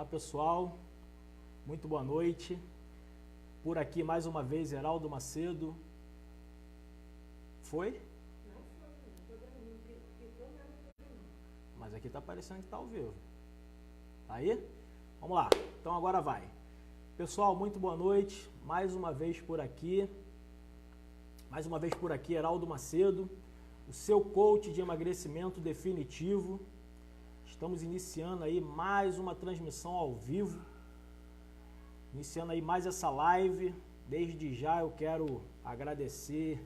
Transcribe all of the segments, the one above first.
Olá pessoal, muito boa noite. Por aqui mais uma vez Heraldo Macedo. Foi? Mas aqui está aparecendo que está ao vivo. Aí? Vamos lá, então agora vai. Pessoal, muito boa noite, mais uma vez por aqui. Heraldo Macedo, o seu coach de emagrecimento definitivo. Estamos iniciando aí mais uma transmissão ao vivo, iniciando aí mais essa live. Desde já eu quero agradecer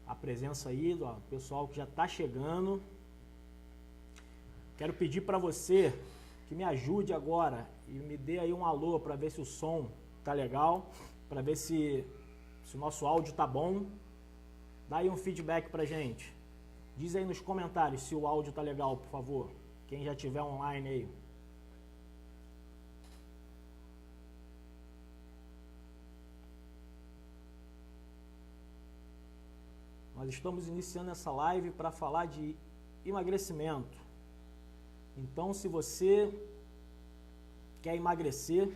a presença aí do pessoal que já está chegando. Quero pedir para você que me ajude agora e me dê aí um alô para ver se o som tá legal, para ver se o nosso áudio tá bom. Dá aí um feedback pra gente. Diz aí nos comentários se o áudio tá legal, por favor. Quem já tiver online aí. Nós estamos iniciando essa live para falar de emagrecimento. Então, se você quer emagrecer,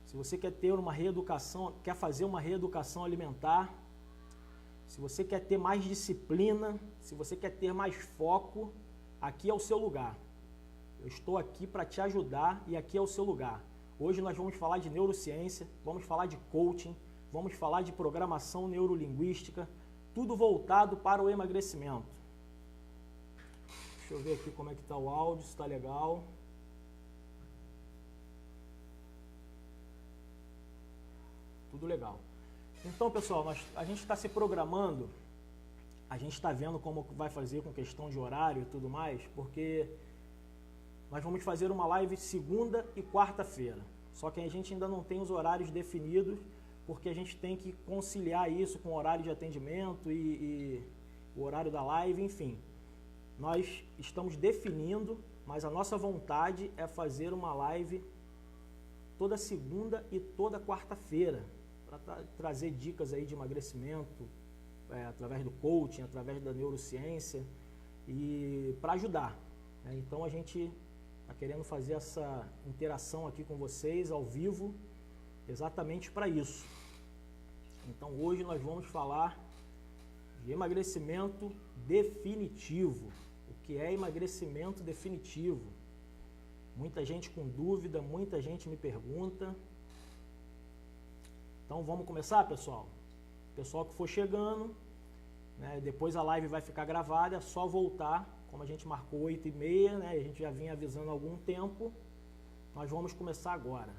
se você quer ter uma reeducação, quer fazer uma reeducação alimentar, se você quer ter mais disciplina, se você quer ter mais foco, aqui é o seu lugar. Eu estou aqui para te ajudar e aqui é o seu lugar. Hoje nós vamos falar de neurociência, vamos falar de coaching, vamos falar de programação neurolinguística, tudo voltado para o emagrecimento. Deixa eu ver aqui como é que está o áudio, se está legal. Tudo legal. Então, pessoal, a gente está se programando, a gente está vendo como vai fazer com questão de horário e tudo mais, porque nós vamos fazer uma live segunda e quarta-feira. Só que a gente ainda não tem os horários definidos, porque a gente tem que conciliar isso com o horário de atendimento e o horário da live, enfim. Nós estamos definindo, mas a nossa vontade é fazer uma live toda segunda e toda quarta-feira, para trazer dicas aí de emagrecimento, através do coaching, através da neurociência e para ajudar. Então a gente está querendo fazer essa interação aqui com vocês ao vivo, exatamente para isso. Então hoje nós vamos falar de emagrecimento definitivo. O que é emagrecimento definitivo? Muita gente com dúvida, muita gente me pergunta. Então vamos começar, pessoal? Pessoal que for chegando, né, depois a live vai ficar gravada, é só voltar, como a gente marcou 8h30, né, a gente já vinha avisando há algum tempo. Nós vamos começar agora.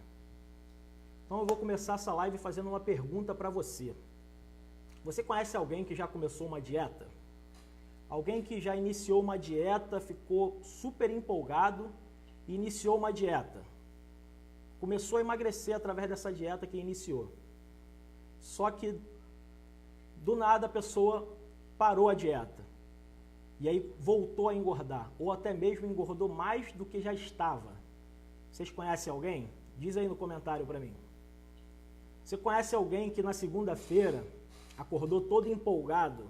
Então eu vou começar essa live fazendo uma pergunta para você. Você conhece alguém que já começou uma dieta? Alguém que já iniciou uma dieta, ficou super empolgado e iniciou uma dieta. Começou a emagrecer através dessa dieta que iniciou. Só que do nada a pessoa parou a dieta. E aí voltou a engordar. Ou até mesmo engordou mais do que já estava. Vocês conhecem alguém? Diz aí no comentário para mim. Você conhece alguém que na segunda-feira acordou todo empolgado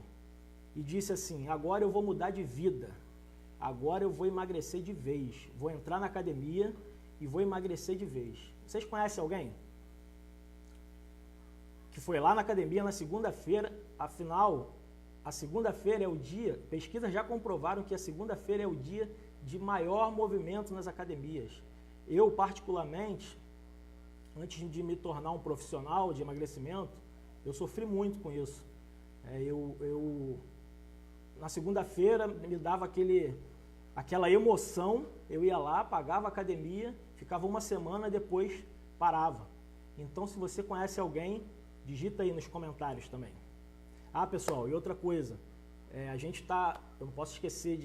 e disse assim: agora eu vou mudar de vida, agora eu vou emagrecer de vez, vou entrar na academia e vou emagrecer de vez? Vocês conhecem alguém que foi lá na academia na segunda-feira? Afinal, a segunda-feira é o dia, pesquisas já comprovaram que a segunda-feira é o dia de maior movimento nas academias. Eu, particularmente, antes de me tornar um profissional de emagrecimento, eu sofri muito com isso. Na segunda-feira me dava aquela emoção, eu ia lá, pagava a academia, ficava uma semana e depois parava. Então, se você conhece alguém, digita aí nos comentários também. Ah, pessoal, e outra coisa, eu não posso esquecer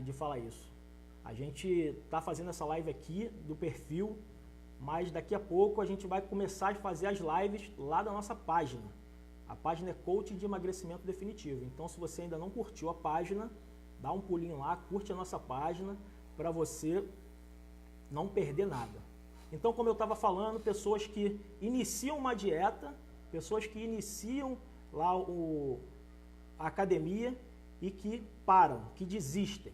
de falar isso. A gente está fazendo essa live aqui do perfil, mas daqui a pouco a gente vai começar a fazer as lives lá da nossa página. A página é Coaching de Emagrecimento Definitivo. Então, se você ainda não curtiu a página, dá um pulinho lá, curte a nossa página para você não perder nada. Então, como eu estava falando, pessoas que iniciam uma dieta, pessoas que iniciam lá a academia e que param, que desistem.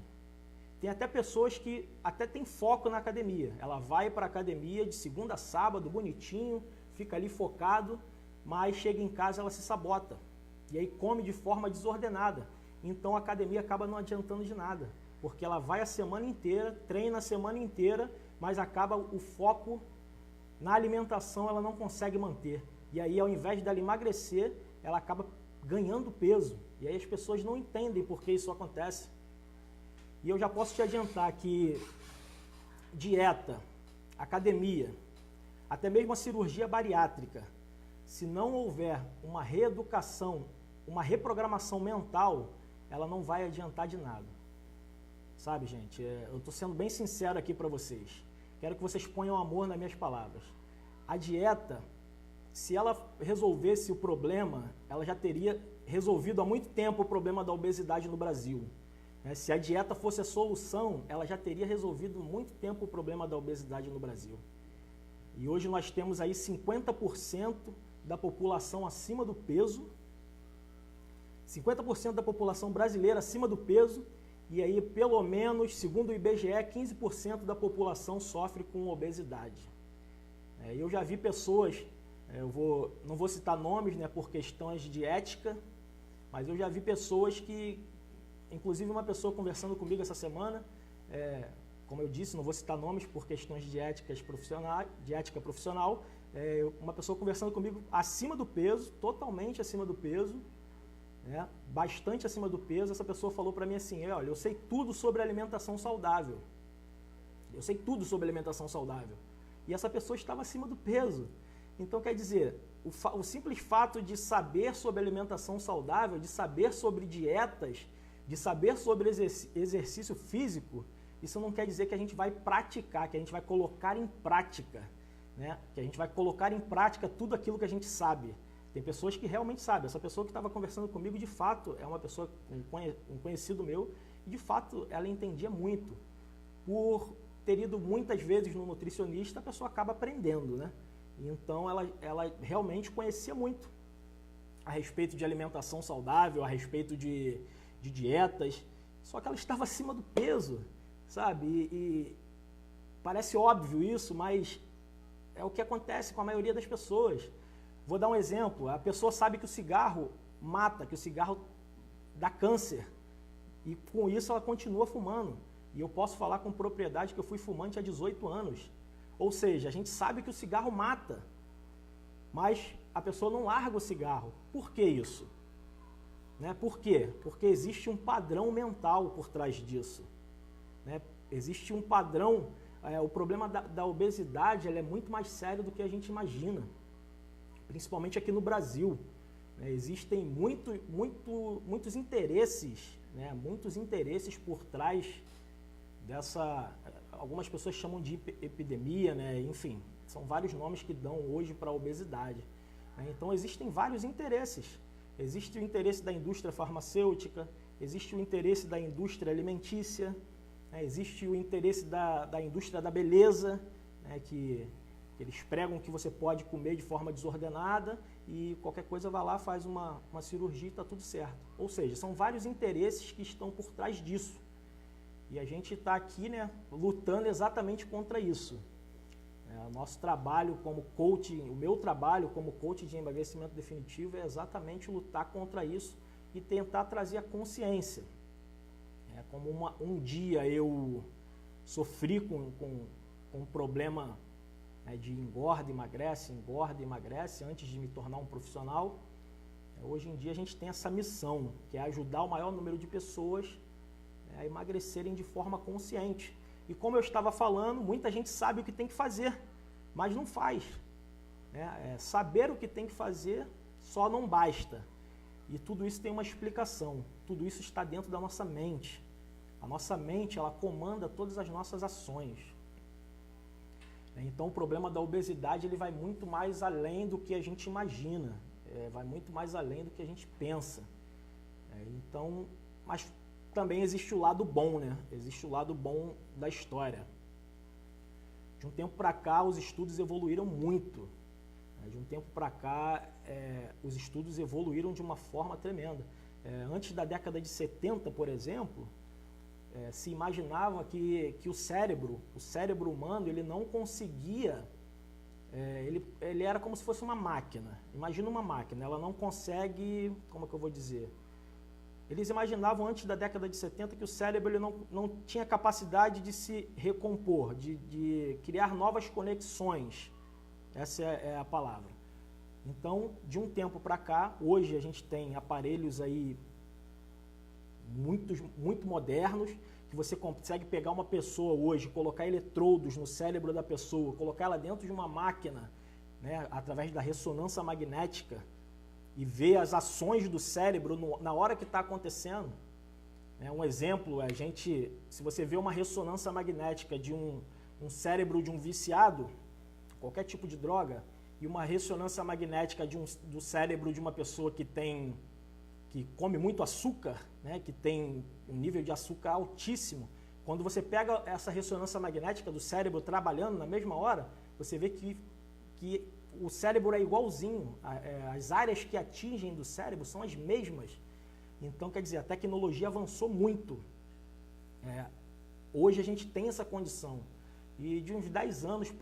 tem até pessoas que até tem foco na academia. Ela vai para a academia de segunda a sábado, bonitinho, fica ali focado, mas chega em casa ela se sabota. E aí come de forma desordenada. Então a academia acaba não adiantando de nada. Porque ela vai a semana inteira, treina a semana inteira, mas acaba o foco na alimentação, ela não consegue manter. E aí, ao invés dela emagrecer, ela acaba ganhando peso. E aí as pessoas não entendem por que isso acontece. E eu já posso te adiantar que dieta, academia, até mesmo a cirurgia bariátrica, se não houver uma reeducação, uma reprogramação mental, ela não vai adiantar de nada. Sabe, gente? Eu estou sendo bem sincero aqui para vocês. Quero que vocês ponham amor nas minhas palavras. A dieta, se ela resolvesse o problema, ela já teria resolvido há muito tempo o problema da obesidade no Brasil. Se a dieta fosse a solução, ela já teria resolvido há muito tempo o problema da obesidade no Brasil. E hoje nós temos aí 50% da população acima do peso, 50% da população brasileira acima do peso, e aí pelo menos, segundo o IBGE, 15% da população sofre com obesidade. Eu já vi pessoas, não vou citar nomes, né, por questões de ética, mas eu já vi pessoas que, inclusive uma pessoa conversando comigo essa semana, como eu disse, não vou citar nomes por questões de ética profissional, uma pessoa conversando comigo acima do peso, totalmente acima do peso, bastante acima do peso. Essa pessoa falou para mim assim: olha, eu sei tudo sobre alimentação saudável. Eu sei tudo sobre alimentação saudável. E essa pessoa estava acima do peso. Então, quer dizer, o simples fato de saber sobre alimentação saudável, de saber sobre dietas, de saber sobre exercício físico, isso não quer dizer que a gente vai praticar, que a gente vai colocar em prática, né? Que a gente vai colocar em prática tudo aquilo que a gente sabe. Tem pessoas que realmente sabem. Essa pessoa que estava conversando comigo, de fato, é uma pessoa, um conhecido meu, e de fato ela entendia muito. Por ter ido muitas vezes no nutricionista, a pessoa acaba aprendendo, né? Então ela realmente conhecia muito a respeito de alimentação saudável, a respeito de dietas, só que ela estava acima do peso, sabe? E parece óbvio isso, mas é o que acontece com a maioria das pessoas. Vou dar um exemplo: a pessoa sabe que o cigarro mata, que o cigarro dá câncer, e com isso ela continua fumando. E eu posso falar com propriedade que eu fui fumante há 18 anos. Ou seja, a gente sabe que o cigarro mata, mas a pessoa não larga o cigarro. Por que isso? Por quê? Porque existe um padrão mental por trás disso. Existe um padrão. O problema da obesidade é muito mais sério do que a gente imagina, principalmente aqui no Brasil. Existem muitos interesses, muitos interesses por trás dessa. Algumas pessoas chamam de epidemia, enfim, são vários nomes que dão hoje para a obesidade. Então existem vários interesses. Existe o interesse da indústria farmacêutica, existe o interesse da indústria alimentícia, existe o interesse da indústria da beleza, que eles pregam que você pode comer de forma desordenada e qualquer coisa vai lá, faz uma cirurgia e está tudo certo. Ou seja, são vários interesses que estão por trás disso. E a gente está aqui, lutando exatamente contra isso. O nosso trabalho como coach, o meu trabalho como coach de emagrecimento definitivo é exatamente lutar contra isso e tentar trazer a consciência. Como um dia eu sofri com um problema de engorda, emagrece antes de me tornar um profissional. Hoje em dia a gente tem essa missão, que é ajudar o maior número de pessoas a emagrecerem de forma consciente. E como eu estava falando, muita gente sabe o que tem que fazer, mas não faz. Saber o que tem que fazer só não basta. E tudo isso tem uma explicação. Tudo isso está dentro da nossa mente. A nossa mente, ela comanda todas as nossas ações. Então o problema da obesidade ele vai muito mais além do que a gente imagina, vai muito mais além do que a gente pensa. Então, mas também existe o lado bom, existe o lado bom da história. De um tempo para cá os estudos evoluíram muito. De um tempo para cá os estudos evoluíram de uma forma tremenda. Antes da década de 70, por exemplo, se imaginava que o cérebro humano, ele não conseguia, ele era como se fosse uma máquina. Imagina uma máquina, ela não consegue, como é que eu vou dizer? Eles imaginavam antes da década de 70 que o cérebro ele não tinha capacidade de se recompor, de criar novas conexões. Essa é a palavra. Então, de um tempo para cá, hoje a gente tem aparelhos aí muito modernos, que você consegue pegar uma pessoa hoje, colocar eletrodos no cérebro da pessoa, colocar ela dentro de uma máquina, né, através da ressonância magnética, e ver as ações do cérebro na hora que está acontecendo. Um exemplo, se você vê uma ressonância magnética de um cérebro de um viciado, qualquer tipo de droga, e uma ressonância magnética do cérebro de uma pessoa que come muito açúcar, né, que tem um nível de açúcar altíssimo, quando você pega essa ressonância magnética do cérebro trabalhando na mesma hora, você vê que o cérebro é igualzinho, as áreas que atingem do cérebro são as mesmas. Então, quer dizer, a tecnologia avançou muito. Hoje a gente tem essa condição. E de uns 10 anos,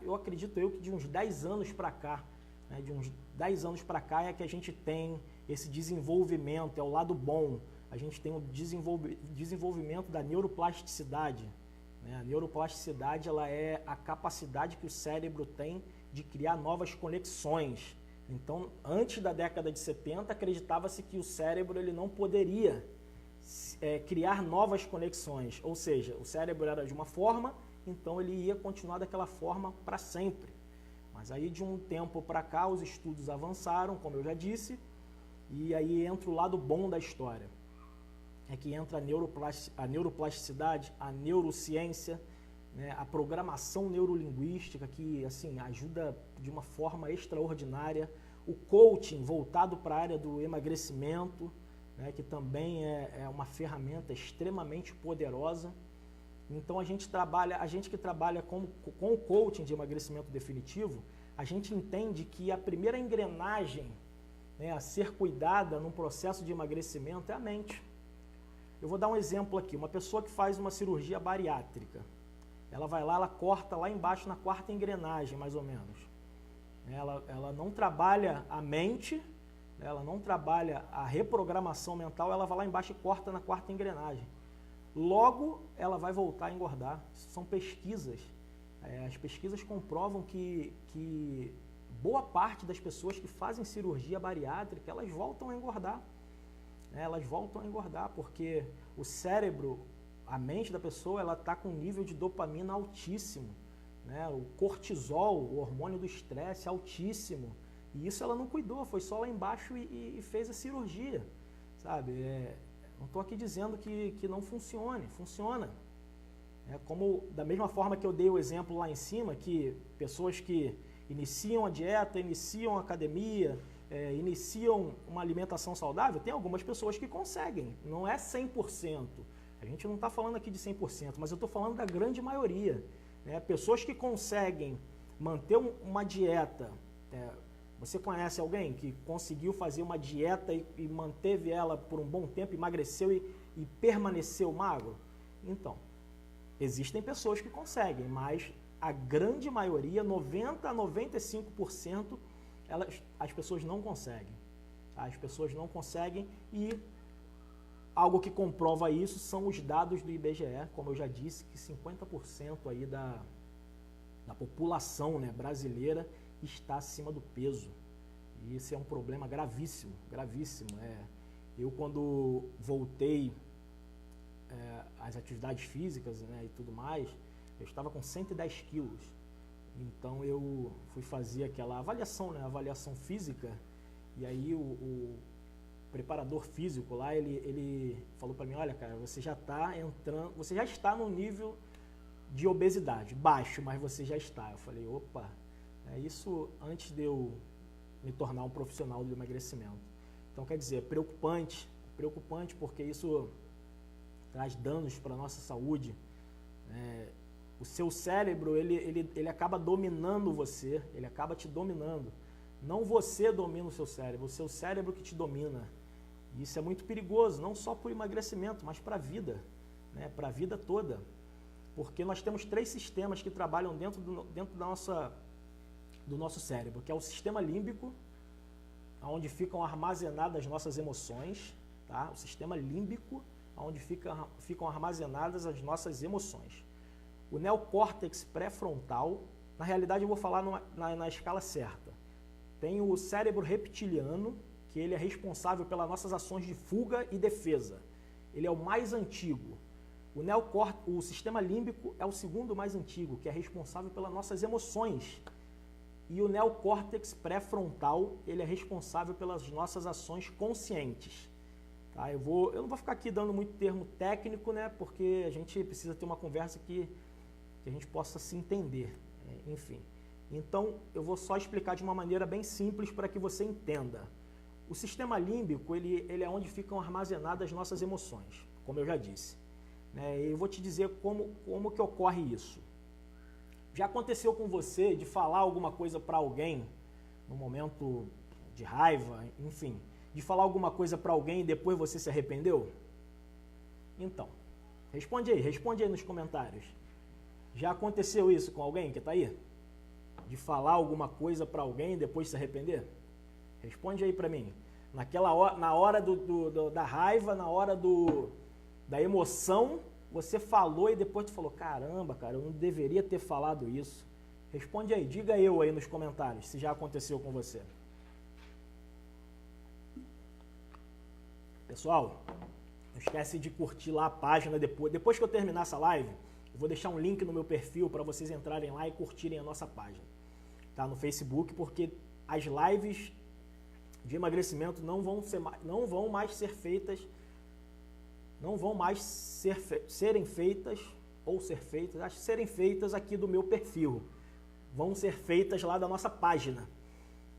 eu acredito que de uns 10 anos para cá, né, de uns 10 anos para cá é que a gente tem esse desenvolvimento, é o lado bom. A gente tem o desenvolvimento da neuroplasticidade. Né? A neuroplasticidade ela é a capacidade que o cérebro tem de criar novas conexões. Então, antes da década de 70, acreditava-se que o cérebro ele não poderia criar novas conexões. Ou seja, o cérebro era de uma forma, então ele ia continuar daquela forma para sempre. Mas aí de um tempo para cá os estudos avançaram, como eu já disse, e aí entra o lado bom da história. É que entra a neuroplasticidade, a neurociência, né, a programação neurolinguística, que assim, ajuda de uma forma extraordinária, o coaching voltado para a área do emagrecimento, né, que também é uma ferramenta extremamente poderosa. Então a gente que trabalha com o coaching de emagrecimento definitivo, a gente entende que a primeira engrenagem, né, a ser cuidada num processo de emagrecimento é a mente. Eu vou dar um exemplo aqui, uma pessoa que faz uma cirurgia bariátrica, ela vai lá, ela corta lá embaixo na quarta engrenagem, mais ou menos. Ela não trabalha a mente, ela não trabalha a reprogramação mental, ela vai lá embaixo e corta na quarta engrenagem. Logo, ela vai voltar a engordar. São pesquisas. As pesquisas comprovam que boa parte das pessoas que fazem cirurgia bariátrica, elas voltam a engordar. Elas voltam a engordar porque o cérebro, a mente da pessoa, ela está com um nível de dopamina altíssimo, né? O cortisol, o hormônio do estresse, altíssimo. E isso ela não cuidou, foi só lá embaixo e fez a cirurgia, sabe? Não estou aqui dizendo que não funcione, funciona. Como da mesma forma que eu dei o exemplo lá em cima, que pessoas que iniciam a dieta, iniciam a academia, iniciam uma alimentação saudável, tem algumas pessoas que conseguem, não é 100%. A gente não está falando aqui de 100%, mas eu estou falando da grande maioria. Né? Pessoas que conseguem manter uma dieta. Você conhece alguém que conseguiu fazer uma dieta e manteve ela por um bom tempo, emagreceu e permaneceu magro? Então, existem pessoas que conseguem, mas a grande maioria, 90% a 95%, as pessoas não conseguem. Tá? As pessoas não conseguem e algo que comprova isso são os dados do IBGE, como eu já disse, que 50% aí da população, né, brasileira está acima do peso. E isso é um problema gravíssimo, gravíssimo. Eu, quando voltei às atividades físicas, né, e tudo mais, eu estava com 110 quilos. Então eu fui fazer aquela avaliação, né, avaliação física, e aí o preparador físico lá, ele falou para mim, olha cara, você já está no nível de obesidade, baixo, mas você já está. Eu falei, opa, isso antes de eu me tornar um profissional do emagrecimento. Então, quer dizer, preocupante porque isso traz danos para a nossa saúde. O seu cérebro, ele acaba dominando você, ele acaba te dominando. Não você domina o seu cérebro que te domina. E isso é muito perigoso, não só para o emagrecimento, mas para a vida. né, para a vida toda. Porque nós temos 3 sistemas que trabalham dentro do nosso cérebro, que é o sistema límbico, onde ficam armazenadas as nossas emoções, tá? O sistema límbico, onde ficam armazenadas as nossas emoções. O neocórtex pré-frontal, na realidade eu vou falar na escala certa. Tem o cérebro reptiliano, que ele é responsável pelas nossas ações de fuga e defesa. Ele é o mais antigo. O sistema límbico é o segundo mais antigo, que é responsável pelas nossas emoções. E o neocórtex pré-frontal, ele é responsável pelas nossas ações conscientes. Tá? Eu não vou ficar aqui dando muito termo técnico, né? Porque a gente precisa ter uma conversa que a gente possa se entender. Enfim. Então, eu vou só explicar de uma maneira bem simples para que você entenda. O sistema límbico, ele é onde ficam armazenadas as nossas emoções, como eu já disse. Eu vou te dizer como que ocorre isso. Já aconteceu com você de falar alguma coisa para alguém, no momento de raiva, enfim, de falar alguma coisa para alguém e depois você se arrependeu? Então, responde aí nos comentários. Já aconteceu isso com alguém que está aí? De falar alguma coisa para alguém e depois se arrepender? Responde aí para mim. Na hora da raiva, na hora da emoção, você falou e depois tu falou, caramba, cara, eu não deveria ter falado isso. Responde aí, diga eu aí nos comentários, se já aconteceu com você. Pessoal, não esquece de curtir lá a página depois que eu terminar essa live, eu vou deixar um link no meu perfil para vocês entrarem lá e curtirem a nossa página, tá? No Facebook, porque as lives de emagrecimento não vão mais serem feitas aqui do meu perfil. Vão ser feitas lá da nossa página.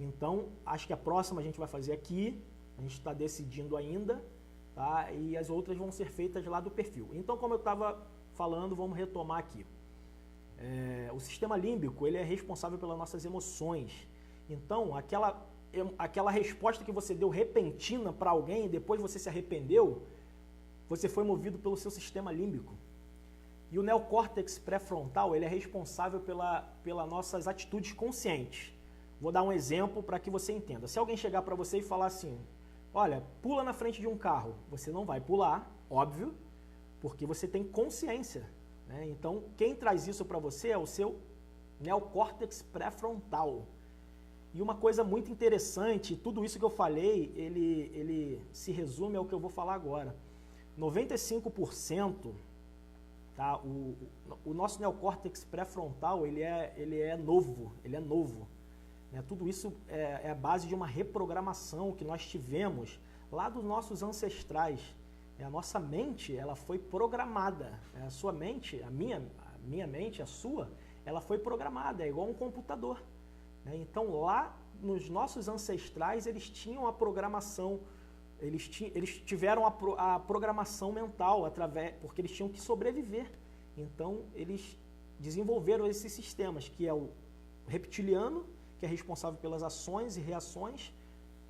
Então, acho que a próxima a gente vai fazer aqui, a gente está decidindo ainda, tá? E as outras vão ser feitas lá do perfil. Então, como eu estava falando, vamos retomar aqui. O sistema límbico, ele é responsável pelas nossas emoções. Então, aquela resposta que você deu repentina para alguém e depois você se arrependeu, você foi movido pelo seu sistema límbico. E o neocórtex pré-frontal, ele é responsável pelas nossas atitudes conscientes. Vou dar um exemplo para que você entenda. Se alguém chegar para você e falar assim, olha, pula na frente de um carro, você não vai pular, óbvio, porque você tem consciência, né? Então, quem traz isso para você é o seu neocórtex pré-frontal. E uma coisa muito interessante, tudo isso que eu falei, ele se resume ao que eu vou falar agora. 95%, tá? O nosso neocórtex pré-frontal, ele é novo. Né? Tudo isso é a base de uma reprogramação que nós tivemos lá dos nossos ancestrais. A nossa mente, ela foi programada. A sua mente, a minha mente, a sua, ela foi programada, é igual um computador. Né? Então, lá nos nossos ancestrais, eles tinham a programação, eles tiveram a programação mental, porque eles tinham que sobreviver. Então, eles desenvolveram esses sistemas, que é o reptiliano, que é responsável pelas ações e reações,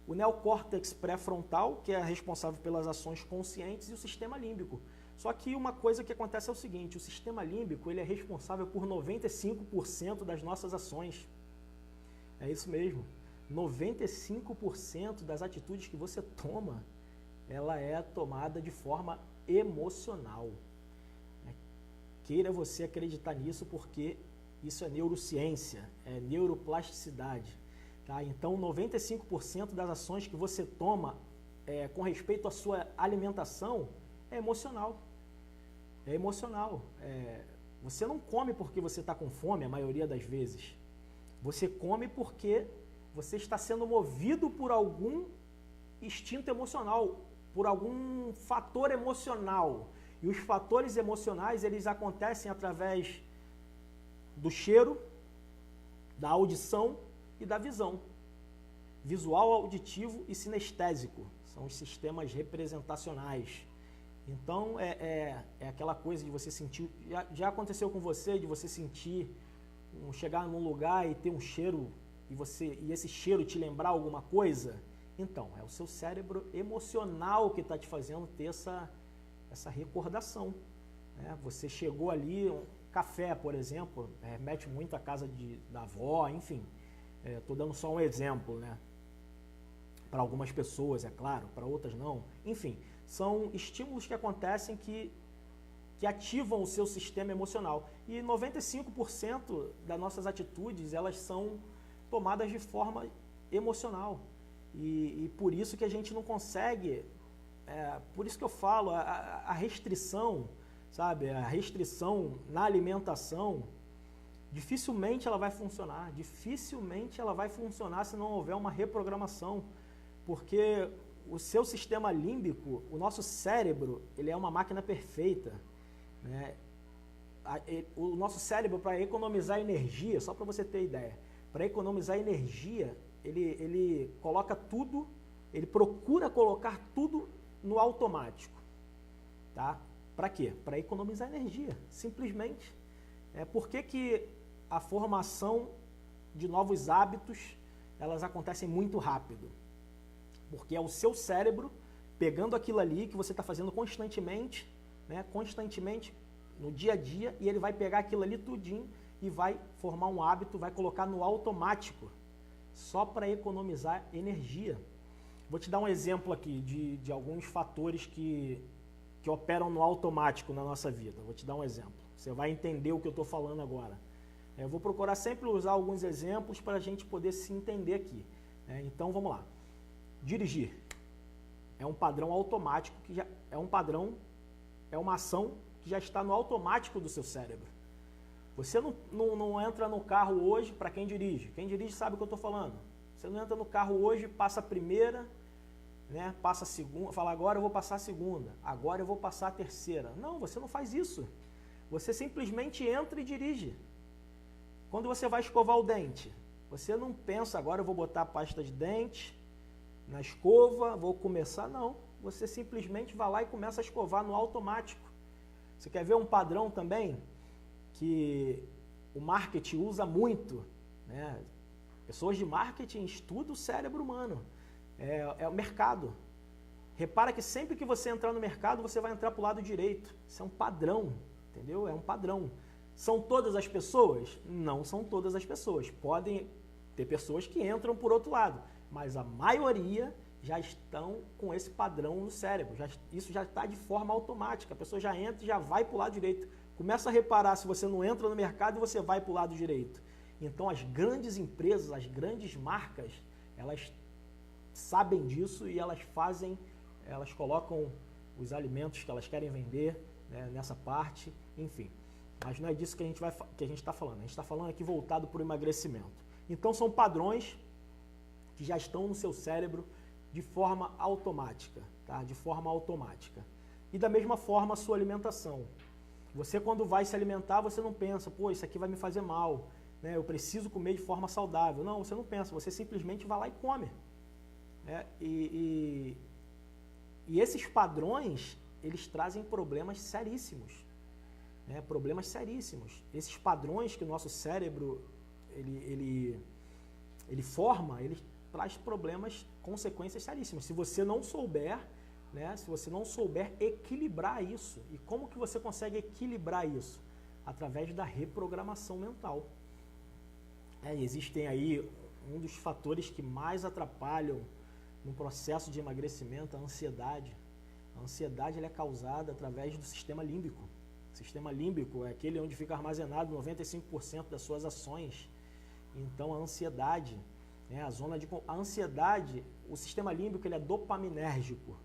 o neocórtex pré-frontal, que é responsável pelas ações conscientes, e o sistema límbico. Só que uma coisa que acontece é o seguinte, o sistema límbico, ele é responsável por 95% das nossas ações. É isso mesmo. 95% das atitudes que você toma, ela é tomada de forma emocional. Queira você acreditar nisso, porque isso é neurociência, é neuroplasticidade. Tá? Então, 95% das ações que você toma com respeito à sua alimentação é emocional. É emocional. Você não come porque você está com fome, a maioria das vezes. Você come porque você está sendo movido por algum instinto emocional, por algum fator emocional. E os fatores emocionais, eles acontecem através do cheiro, da audição e da visão. Visual, auditivo e sinestésico. São os sistemas representacionais. Então, é aquela coisa de você sentir... Já aconteceu com você de você sentir... chegar num lugar e ter um cheiro e esse cheiro te lembrar alguma coisa? Então, é o seu cérebro emocional que está te fazendo ter essa recordação. né? Você chegou ali, um café, por exemplo, remete muito à casa da avó, enfim. Estou dando só um exemplo, né? Para algumas pessoas, é claro, para outras não. Enfim, são estímulos que acontecem que ativam o seu sistema emocional. E 95% das nossas atitudes, elas são tomadas de forma emocional. E por isso que a gente não consegue, por isso que eu falo, a restrição, sabe, a restrição na alimentação, dificilmente ela vai funcionar, se não houver uma reprogramação, porque o seu sistema límbico, o nosso cérebro, ele é uma máquina perfeita, né? O nosso cérebro, para economizar energia, só para você ter ideia, para economizar energia, ele coloca tudo, ele procura colocar tudo no automático, tá? Para quê? Para economizar energia, simplesmente. Por que a formação de novos hábitos, elas acontecem muito rápido? Porque é o seu cérebro pegando aquilo ali que você está fazendo constantemente, né, constantemente no dia a dia, e ele vai pegar aquilo ali tudinho e vai formar um hábito, vai colocar no automático, só para economizar energia. Vou te dar um exemplo aqui de alguns fatores que operam no automático na nossa vida. Vou te dar um exemplo. Você vai entender o que eu estou falando agora. Eu vou procurar sempre usar alguns exemplos para a gente poder se entender aqui. Então, vamos lá. Dirigir é um padrão automático, que já é um padrão, é uma ação que já está no automático do seu cérebro. Você não entra no carro hoje, para quem dirige sabe o que eu estou falando. Você não entra no carro hoje, passa a primeira, né, passa a segunda, fala agora eu vou passar a segunda, agora eu vou passar a terceira. Não, você não faz isso. Você simplesmente entra e dirige. Quando você vai escovar o dente, você não pensa agora eu vou botar a pasta de dente na escova, vou começar, não. Você simplesmente vai lá e começa a escovar no automático. Você quer ver um padrão também que o marketing usa muito, né? Pessoas de marketing estudam o cérebro humano, é o mercado. Repara que sempre que você entrar no mercado, você vai entrar para o lado direito. Isso é um padrão, entendeu? É um padrão. São todas as pessoas? Não são todas as pessoas. Podem ter pessoas que entram por outro lado, mas a maioria já estão com esse padrão no cérebro. Isso já está de forma automática. A pessoa já entra e já vai para o lado direito. Começa a reparar se você não entra no mercado e você vai para o lado direito. Então as grandes empresas, as grandes marcas, elas sabem disso e elas colocam os alimentos que elas querem vender, né, nessa parte, enfim. Mas não é disso que a gente está falando. A gente está falando aqui voltado para o emagrecimento. Então são padrões que já estão no seu cérebro de forma automática, tá? De forma automática. E da mesma forma a sua alimentação. Você quando vai se alimentar, você não pensa, pô, isso aqui vai me fazer mal, né? Eu preciso comer de forma saudável. Não, você não pensa, você simplesmente vai lá e come. E esses padrões, eles trazem problemas seríssimos. Né? Problemas seríssimos. Esses padrões que o nosso cérebro ele forma, ele traz problemas, consequências seríssimas. Se você não souber, né, se você não souber equilibrar isso. E como que você consegue equilibrar isso? Através da reprogramação mental. Existem aí um dos fatores que mais atrapalham no processo de emagrecimento, a ansiedade. A ansiedade ela é causada através do sistema límbico. O sistema límbico é aquele onde fica armazenado 95% das suas ações. Então a ansiedade, né, a ansiedade, o sistema límbico ele é dopaminérgico.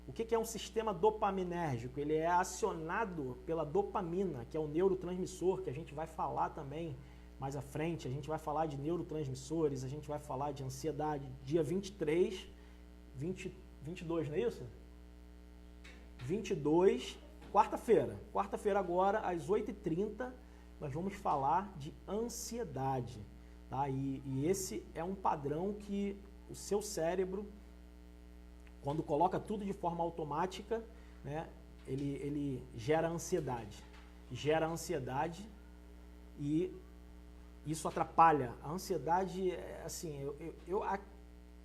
O que é um sistema dopaminérgico? Ele é acionado pela dopamina, que é o neurotransmissor, que a gente vai falar também mais à frente. A gente vai falar de neurotransmissores, a gente vai falar de ansiedade. Dia 22, não é isso? 22, quarta-feira. Quarta-feira agora, às 8h30, nós vamos falar de ansiedade. Tá? E esse é um padrão que o seu cérebro, quando coloca tudo de forma automática, né, ele gera ansiedade. Gera ansiedade e isso atrapalha. A ansiedade, assim,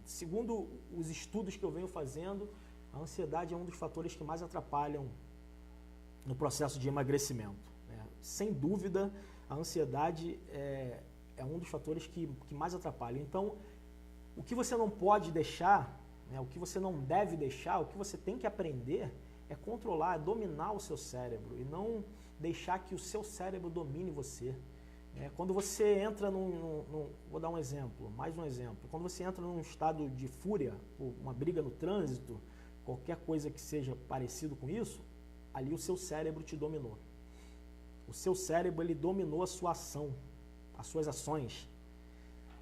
segundo os estudos que eu venho fazendo, a ansiedade é um dos fatores que mais atrapalham no processo de emagrecimento, né? Sem dúvida, a ansiedade é um dos fatores que mais atrapalha. Então, o que você não pode deixar, né, o que você não deve deixar, o que você tem que aprender é controlar, é dominar o seu cérebro e não deixar que o seu cérebro domine você. Quando você entra vou dar um exemplo, mais um exemplo. Quando você entra num estado de fúria, uma briga no trânsito, qualquer coisa que seja parecido com isso, ali o seu cérebro te dominou. O seu cérebro, ele dominou a sua ação, as suas ações.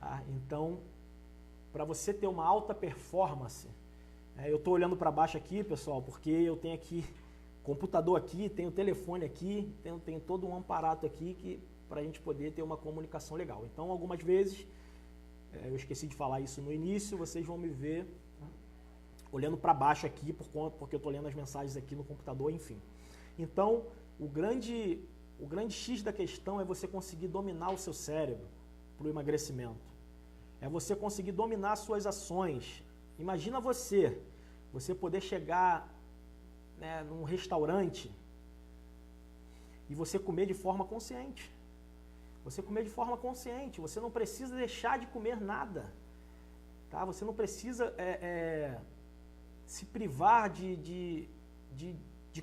Tá? Então, para você ter uma alta performance, eu estou olhando para baixo aqui, pessoal, porque eu tenho aqui computador aqui, tenho telefone aqui, tenho todo um aparato aqui para a gente poder ter uma comunicação legal. Então, algumas vezes, eu esqueci de falar isso no início, vocês vão me ver olhando para baixo aqui, porque eu estou lendo as mensagens aqui no computador, enfim. Então, o grande X da questão é você conseguir dominar o seu cérebro para o emagrecimento. É você conseguir dominar as suas ações. Imagina você poder chegar, né, num restaurante e você comer de forma consciente. Você comer de forma consciente, você não precisa deixar de comer nada. Tá? Você não precisa se privar de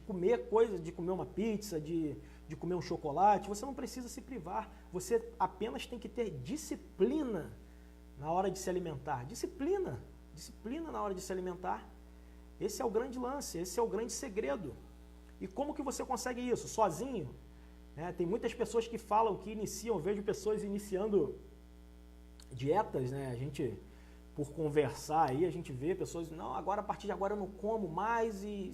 comer coisas, de comer uma pizza, de comer um chocolate. Você não precisa se privar. Você apenas tem que ter disciplina na hora de se alimentar. Disciplina na hora de se alimentar. Esse é o grande lance, esse é o grande segredo. E como que você consegue isso? Sozinho? Tem muitas pessoas que falam, que iniciam, eu vejo pessoas iniciando dietas, né? A gente, por conversar aí, a gente vê pessoas, não, agora a partir de agora eu não como mais e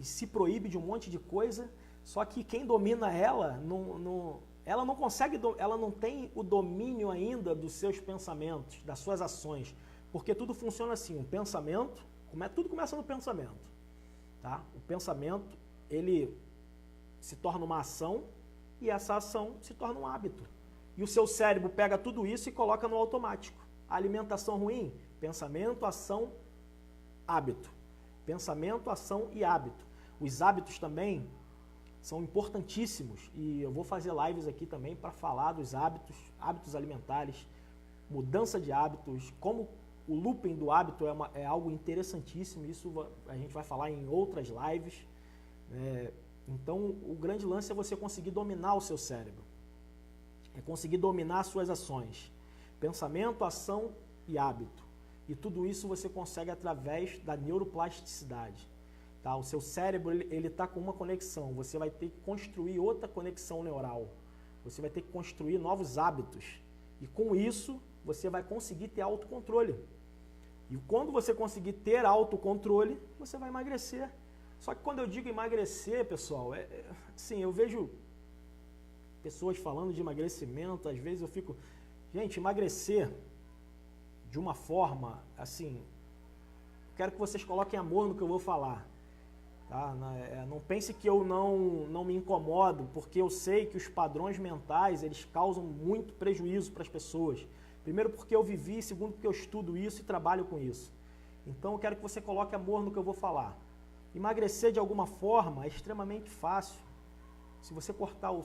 se proíbe de um monte de coisa, só que quem domina ela não consegue, ela não tem o domínio ainda dos seus pensamentos, das suas ações, porque tudo funciona assim, tudo começa no pensamento, tá? O pensamento, ele se torna uma ação e essa ação se torna um hábito. E o seu cérebro pega tudo isso e coloca no automático. A alimentação ruim, pensamento, ação, hábito. Pensamento, ação e hábito. Os hábitos também são importantíssimos e eu vou fazer lives aqui também para falar dos hábitos alimentares, mudança de hábitos, como o looping do hábito é algo interessantíssimo, isso a gente vai falar em outras lives. Então, o grande lance é você conseguir dominar o seu cérebro, é conseguir dominar as suas ações, pensamento, ação e hábito. E tudo isso você consegue através da neuroplasticidade. Tá? O seu cérebro ele está com uma conexão, você vai ter que construir outra conexão neural, você vai ter que construir novos hábitos. E com isso, você vai conseguir ter autocontrole. E quando você conseguir ter autocontrole, você vai emagrecer. Só que quando eu digo emagrecer, pessoal, assim, eu vejo pessoas falando de emagrecimento, às vezes eu fico... Gente, emagrecer de uma forma, assim, quero que vocês coloquem amor no que eu vou falar. Tá? Não pense que eu não me incomodo, porque eu sei que os padrões mentais, eles causam muito prejuízo para as pessoas. Primeiro porque eu vivi, segundo porque eu estudo isso e trabalho com isso. Então eu quero que você coloque amor no que eu vou falar. Emagrecer de alguma forma é extremamente fácil. Se você cortar o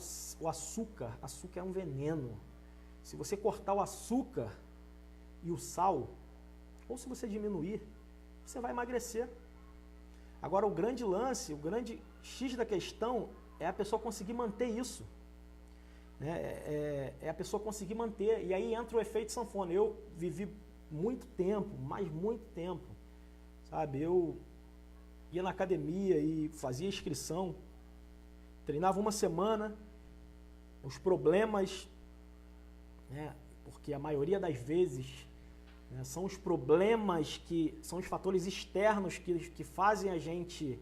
açúcar é um veneno. Se você cortar o açúcar e o sal, ou se você diminuir, você vai emagrecer. Agora o grande lance, o grande X da questão é a pessoa conseguir manter isso. É a pessoa conseguir manter, e aí entra o efeito sanfona. Eu vivi muito tempo, mas muito tempo, sabe? Eu ia na academia e fazia inscrição, treinava uma semana, os problemas, né, porque a maioria das vezes, né, são os problemas que são os fatores externos que fazem a gente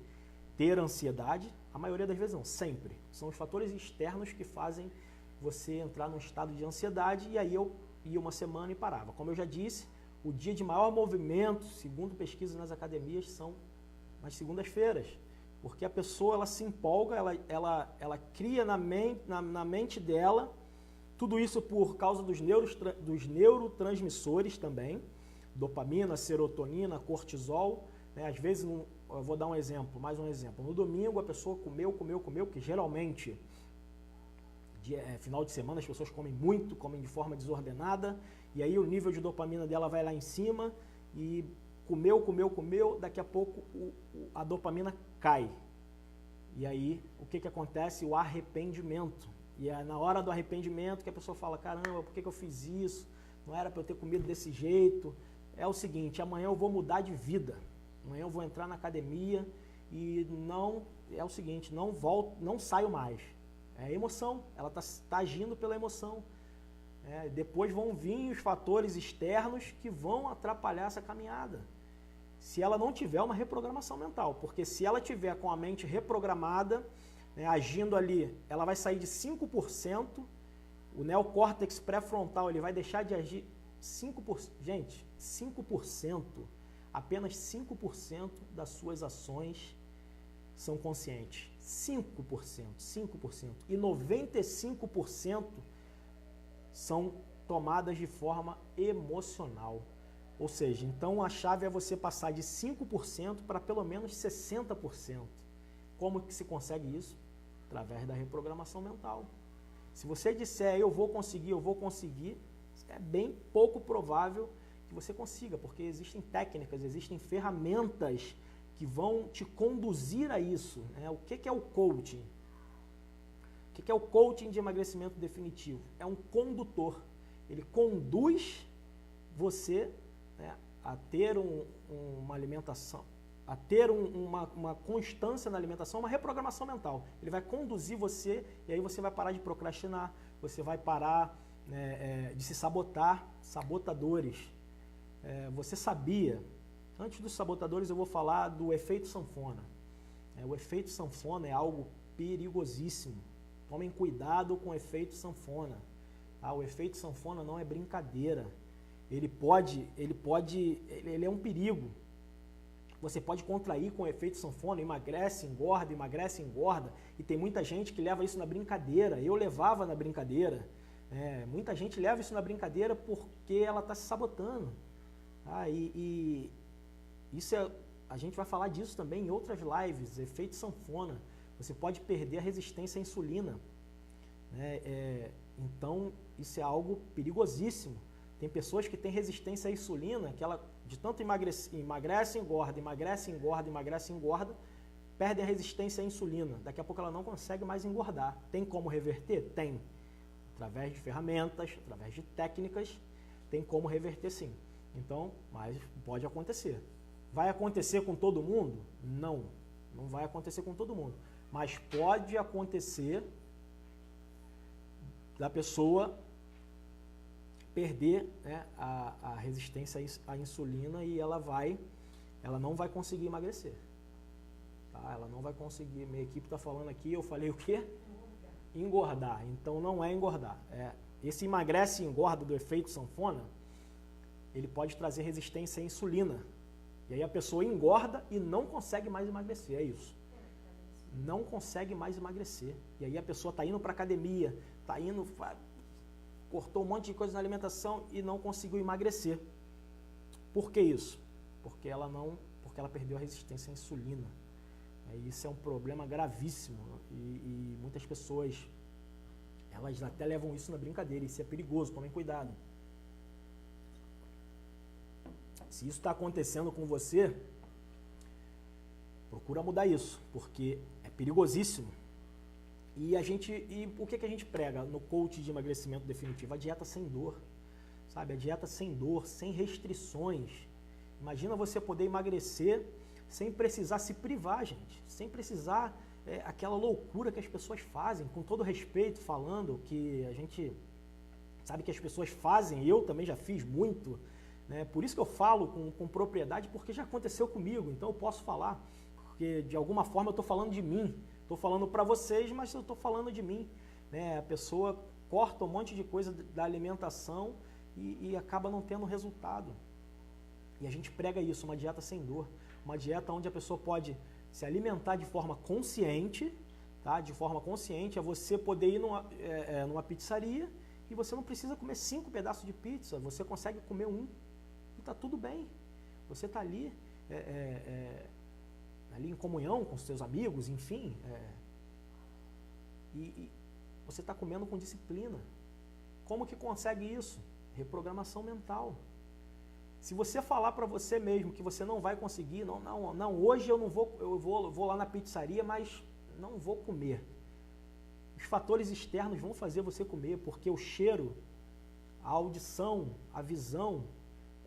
ter ansiedade. A maioria das vezes não, sempre. São os fatores externos que fazem você entrar num estado de ansiedade, e aí eu ia uma semana e parava. Como eu já disse, o dia de maior movimento, segundo pesquisas nas academias, são nas segundas-feiras, porque a pessoa ela se empolga, ela cria na mente dela, tudo isso por causa dos neurotransmissores também, dopamina, serotonina, cortisol, né? Às vezes, eu vou dar um exemplo, mais um exemplo. No domingo a pessoa comeu, porque geralmente, final de semana as pessoas comem muito, comem de forma desordenada, e aí o nível de dopamina dela vai lá em cima, e comeu, daqui a pouco a dopamina cai. E aí, o que acontece? O arrependimento. E é na hora do arrependimento que a pessoa fala, caramba, por que eu fiz isso? Não era para eu ter comido desse jeito. É o seguinte, amanhã eu vou mudar de vida. Amanhã eu vou entrar na academia e é o seguinte, não volto, não saio mais. É emoção, ela tá agindo pela emoção. Depois vão vir os fatores externos que vão atrapalhar essa caminhada. Se ela não tiver uma reprogramação mental, porque se ela tiver com a mente reprogramada, né, agindo ali, ela vai sair de 5%, o neocórtex pré-frontal ele vai deixar de agir 5%. Gente, 5%, apenas 5% das suas ações são conscientes. 5%. E 95% são tomadas de forma emocional. Ou seja, então a chave é você passar de 5% para pelo menos 60%. Como que se consegue isso? Através da reprogramação mental. Se você disser eu vou conseguir, é bem pouco provável que você consiga, porque existem técnicas, existem ferramentas que vão te conduzir a isso. Né? O que é o coaching? O que é o coaching de emagrecimento definitivo? É um condutor. Ele conduz você, né, a ter uma alimentação, a ter uma constância na alimentação, uma reprogramação mental. Ele vai conduzir você e aí você vai parar de procrastinar, você vai parar, né, de se sabotar, sabotadores. Você sabia, antes dos sabotadores eu vou falar do efeito sanfona. O efeito sanfona é algo perigosíssimo. Tomem cuidado com o efeito sanfona. Tá? O efeito sanfona não é brincadeira. Ele é um perigo. Você pode contrair com o efeito sanfona, emagrece, engorda, e tem muita gente que leva isso na brincadeira. Eu levava na brincadeira. Muita gente leva isso na brincadeira porque ela está se sabotando. E isso a gente vai falar disso também em outras lives, efeito sanfona. Você pode perder a resistência à insulina. Então, isso é algo perigosíssimo. Tem pessoas que têm resistência à insulina, que ela de tanto emagrece, engorda, perdem a resistência à insulina. Daqui a pouco ela não consegue mais engordar. Tem como reverter? Tem. Através de ferramentas, através de técnicas, tem como reverter sim. Então, mas pode acontecer. Vai acontecer com todo mundo? Não, não vai acontecer com todo mundo. Mas pode acontecer da pessoa perder, né, a resistência à insulina e ela não vai conseguir emagrecer. Tá? Ela não vai conseguir. Minha equipe está falando aqui, eu falei o quê? Engordar. Então não é engordar. Esse emagrece e engorda do efeito sanfona, ele pode trazer resistência à insulina. E aí a pessoa engorda e não consegue mais emagrecer. É isso. Não consegue mais emagrecer. E aí a pessoa está indo para a academia, cortou um monte de coisa na alimentação e não conseguiu emagrecer. Por que isso? Porque ela perdeu a resistência à insulina. Isso é um problema gravíssimo. E muitas pessoas, elas até levam isso na brincadeira. Isso é perigoso, tomem cuidado. Se isso está acontecendo com você, procura mudar isso, porque é perigosíssimo. E o que a gente prega no coach de emagrecimento definitivo? A dieta sem dor, sabe? A dieta sem dor, sem restrições. Imagina você poder emagrecer sem precisar se privar, gente. Sem precisar aquela loucura que as pessoas fazem, com todo respeito, falando que a gente sabe que as pessoas fazem, eu também já fiz muito, né? Por isso que eu falo com propriedade, porque já aconteceu comigo, então eu posso falar, porque de alguma forma eu estou falando de mim. Estou falando para vocês, mas eu estou falando de mim. Né? A pessoa corta um monte de coisa da alimentação e acaba não tendo resultado. E a gente prega isso, uma dieta sem dor. Uma dieta onde a pessoa pode se alimentar de forma consciente. Tá? De forma consciente é você poder ir numa pizzaria e você não precisa comer 5 pedaços de pizza. Você consegue comer 1 e está tudo bem. Você está ali ali em comunhão com os seus amigos, enfim, e você está comendo com disciplina. Como que consegue isso? Reprogramação mental. Se você falar para você mesmo que você não vai conseguir, não, hoje eu não vou, eu vou lá na pizzaria, mas não vou comer. Os fatores externos vão fazer você comer, porque o cheiro, a audição, a visão,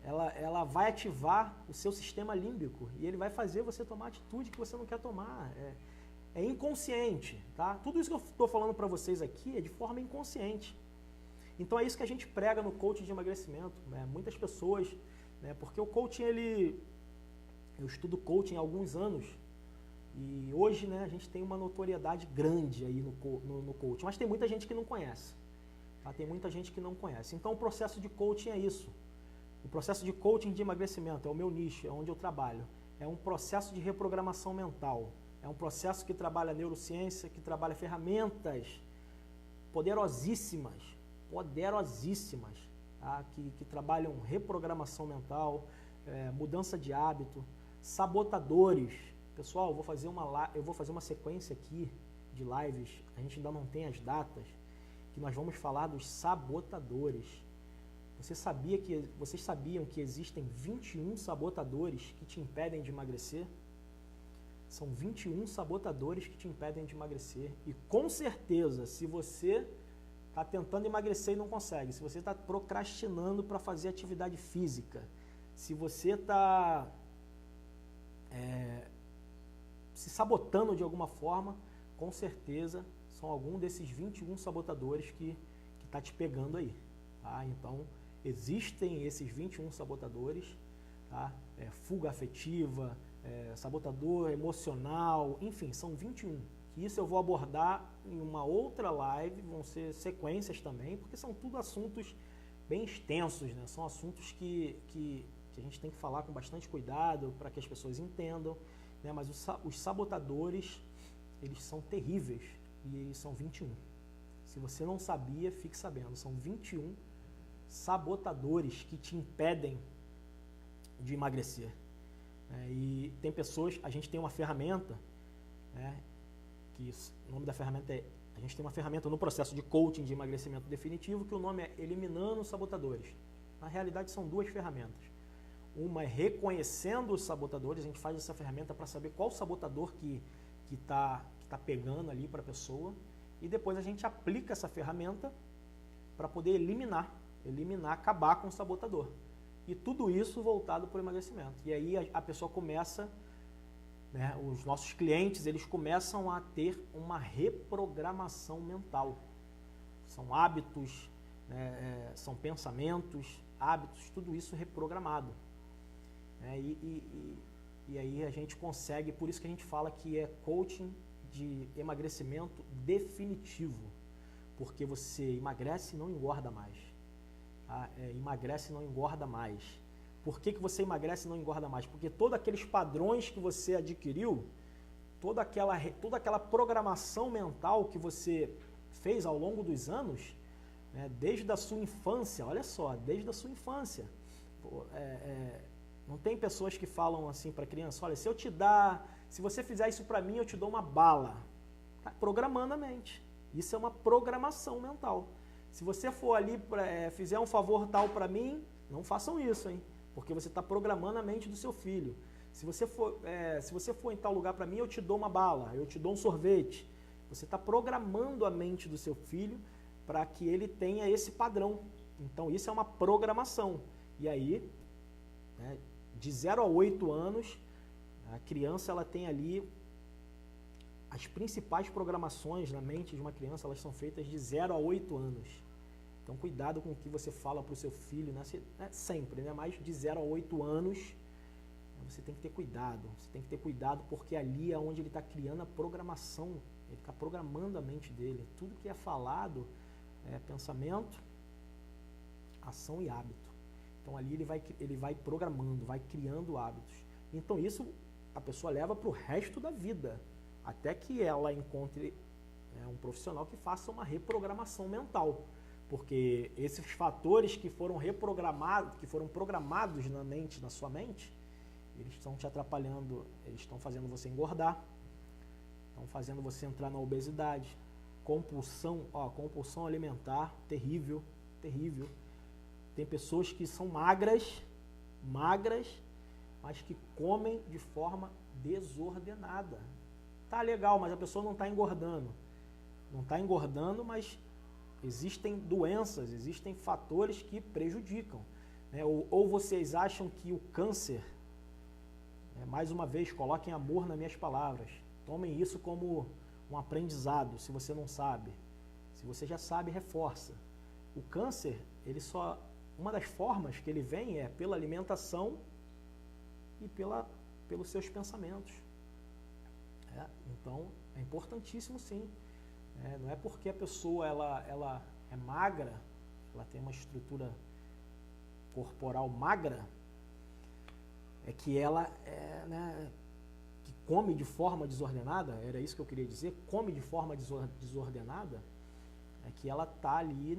ela vai ativar o seu sistema límbico e ele vai fazer você tomar atitude que você não quer tomar. É inconsciente, tá? Tudo isso que eu estou falando para vocês aqui é de forma inconsciente. Então é isso que a gente prega no coaching de emagrecimento, né? Muitas pessoas, né? Porque o coaching, eu estudo coaching há alguns anos e hoje, né, a gente tem uma notoriedade grande aí no coaching, mas tem muita gente que não conhece, tá? Tem muita gente que não conhece. Então o processo de coaching é isso. O processo de coaching de emagrecimento é o meu nicho, é onde eu trabalho. É um processo de reprogramação mental. É um processo que trabalha neurociência, que trabalha ferramentas poderosíssimas, tá? Que trabalham reprogramação mental, mudança de hábito, sabotadores. Pessoal, eu vou fazer uma sequência aqui de lives, a gente ainda não tem as datas, que nós vamos falar dos sabotadores. Vocês sabiam que existem 21 sabotadores que te impedem de emagrecer? São 21 sabotadores que te impedem de emagrecer. E com certeza, se você está tentando emagrecer e não consegue, se você está procrastinando para fazer atividade física, se você está se sabotando de alguma forma, com certeza são algum desses 21 sabotadores que está te pegando aí. Tá? Então, existem esses 21 sabotadores, tá? Fuga afetiva, sabotador emocional, enfim, são 21. Isso eu vou abordar em uma outra live, vão ser sequências também, porque são tudo assuntos bem extensos, né? São assuntos que a gente tem que falar com bastante cuidado para que as pessoas entendam, né? Mas os sabotadores, eles são terríveis e são 21. Se você não sabia, fique sabendo, são 21 sabotadores que te impedem de emagrecer. E tem pessoas, a gente tem uma ferramenta, né, o nome da ferramenta a gente tem uma ferramenta no processo de coaching de emagrecimento definitivo que o nome é Eliminando Sabotadores. Na realidade são duas ferramentas. Uma é reconhecendo os sabotadores, a gente faz essa ferramenta para saber qual sabotador que tá pegando ali para a pessoa, e depois a gente aplica essa ferramenta para poder eliminar, acabar com o sabotador. E tudo isso voltado para o emagrecimento. E aí a pessoa começa, né, os nossos clientes, eles começam a ter uma reprogramação mental. São hábitos, né, são pensamentos, hábitos, tudo isso reprogramado. E aí a gente consegue, por isso que a gente fala que é coaching de emagrecimento definitivo. Porque você emagrece e não engorda mais. Emagrece e não engorda mais. Por que você emagrece e não engorda mais? Porque todos aqueles padrões que você adquiriu, toda aquela programação mental que você fez ao longo dos anos, né, desde a sua infância, olha só, desde a sua infância. Não tem pessoas que falam assim para a criança, olha, se você fizer isso para mim, eu te dou uma bala. Tá programando a mente. Isso é uma programação mental. Se você for ali, fizer um favor tal para mim, não façam isso, hein? Porque você está programando a mente do seu filho. Se você for em tal lugar para mim, eu te dou uma bala, eu te dou um sorvete. Você está programando a mente do seu filho para que ele tenha esse padrão. Então, isso é uma programação. E aí, né, de 0 a 8 anos, a criança ela tem ali as principais programações na mente de uma criança, elas são feitas de 0 a 8 anos. Então, cuidado com o que você fala para o seu filho, né? Sempre, né? Mas de 0 a 8 anos, você tem que ter cuidado. Você tem que ter cuidado porque ali é onde ele está criando a programação, ele está programando a mente dele. Tudo que é falado é pensamento, ação e hábito. Então, ali ele vai programando, vai criando hábitos. Então, isso a pessoa leva para o resto da vida, até que ela encontre um profissional que faça uma reprogramação mental. Porque esses fatores que foram programados na sua mente, eles estão te atrapalhando, eles estão fazendo você engordar, estão fazendo você entrar na obesidade, compulsão, compulsão alimentar, terrível, terrível. Tem pessoas que são magras, mas que comem de forma desordenada. Tá legal, mas a pessoa não está engordando. Não está engordando, mas existem doenças, existem fatores que prejudicam. Né? Ou vocês acham que o câncer, mais uma vez, coloquem amor nas minhas palavras, tomem isso como um aprendizado, se você não sabe. Se você já sabe, reforça. O câncer, uma das formas que ele vem é pela alimentação e pelos seus pensamentos. Então, é importantíssimo sim. Não é porque a pessoa ela é magra, ela tem uma estrutura corporal magra, é que ela que come de forma desordenada, era isso que eu queria dizer, come de forma desordenada, é que ela está ali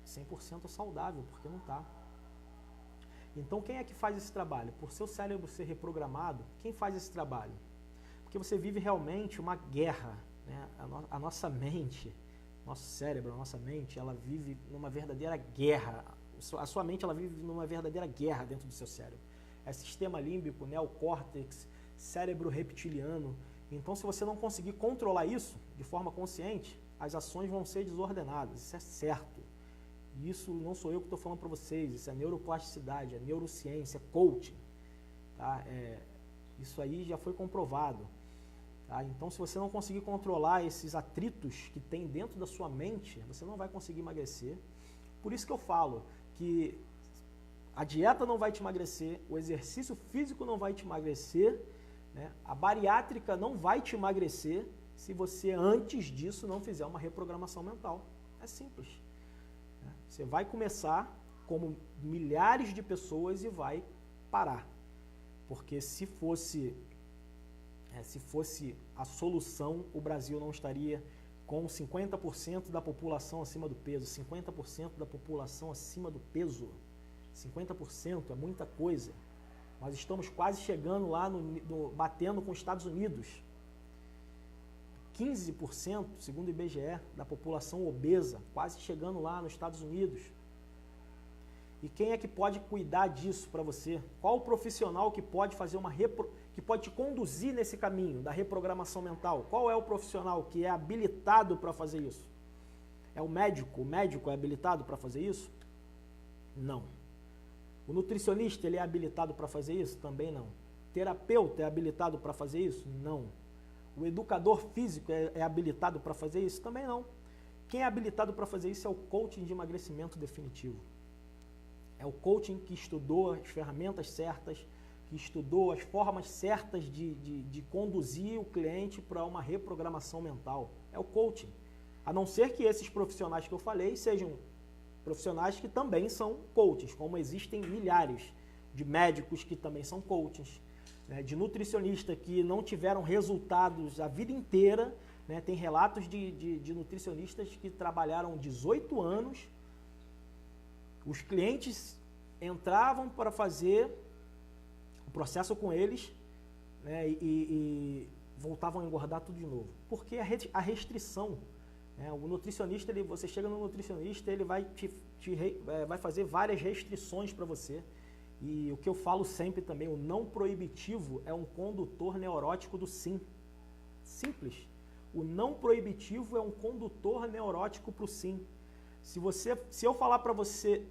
100% saudável, porque não está. Então, quem é que faz esse trabalho? Por seu cérebro ser reprogramado, quem faz esse trabalho? Porque você vive realmente uma guerra. Né? A nossa mente, nosso cérebro, a nossa mente, ela vive numa verdadeira guerra. A sua mente, ela vive numa verdadeira guerra dentro do seu cérebro. É sistema límbico, neocórtex, cérebro reptiliano. Então, se você não conseguir controlar isso de forma consciente, as ações vão ser desordenadas. Isso é certo. Isso não sou eu que estou falando para vocês. Isso é neuroplasticidade, é neurociência, é coaching. Tá? Isso aí já foi comprovado. Tá? Então, se você não conseguir controlar esses atritos que tem dentro da sua mente, você não vai conseguir emagrecer. Por isso que eu falo que a dieta não vai te emagrecer, o exercício físico não vai te emagrecer, né? A bariátrica não vai te emagrecer se você, antes disso, não fizer uma reprogramação mental. É simples. Né? Você vai começar como milhares de pessoas e vai parar. Porque se fosse a solução, o Brasil não estaria com 50% da população acima do peso, 50% da população acima do peso. 50% é muita coisa. Nós estamos quase chegando lá, batendo com os Estados Unidos. 15%, segundo o IBGE, da população obesa, quase chegando lá nos Estados Unidos. E quem é que pode cuidar disso para você? Qual o profissional que pode fazer que pode te conduzir nesse caminho da reprogramação mental? Qual é o profissional que é habilitado para fazer isso? É o médico? O médico é habilitado para fazer isso? Não. O nutricionista, ele é habilitado para fazer isso? Também não. O terapeuta é habilitado para fazer isso? Não. O educador físico é habilitado para fazer isso? Também não. Quem é habilitado para fazer isso é o coaching de emagrecimento definitivo. É o coaching que estudou as ferramentas certas, que estudou as formas certas de conduzir o cliente para uma reprogramação mental. É o coaching. A não ser que esses profissionais que eu falei sejam profissionais que também são coaches, como existem milhares de médicos que também são coaches, né, de nutricionistas que não tiveram resultados a vida inteira. Né, tem relatos de nutricionistas que trabalharam 18 anos. Os clientes entravam para fazer o processo com eles, né, e voltavam a engordar tudo de novo. Porque a restrição, né, o nutricionista, você chega no nutricionista, ele vai vai fazer várias restrições para você. E o que eu falo sempre também, o não proibitivo é um condutor neurótico do sim. Simples. O não proibitivo é um condutor neurótico para o sim. Se eu falar para você,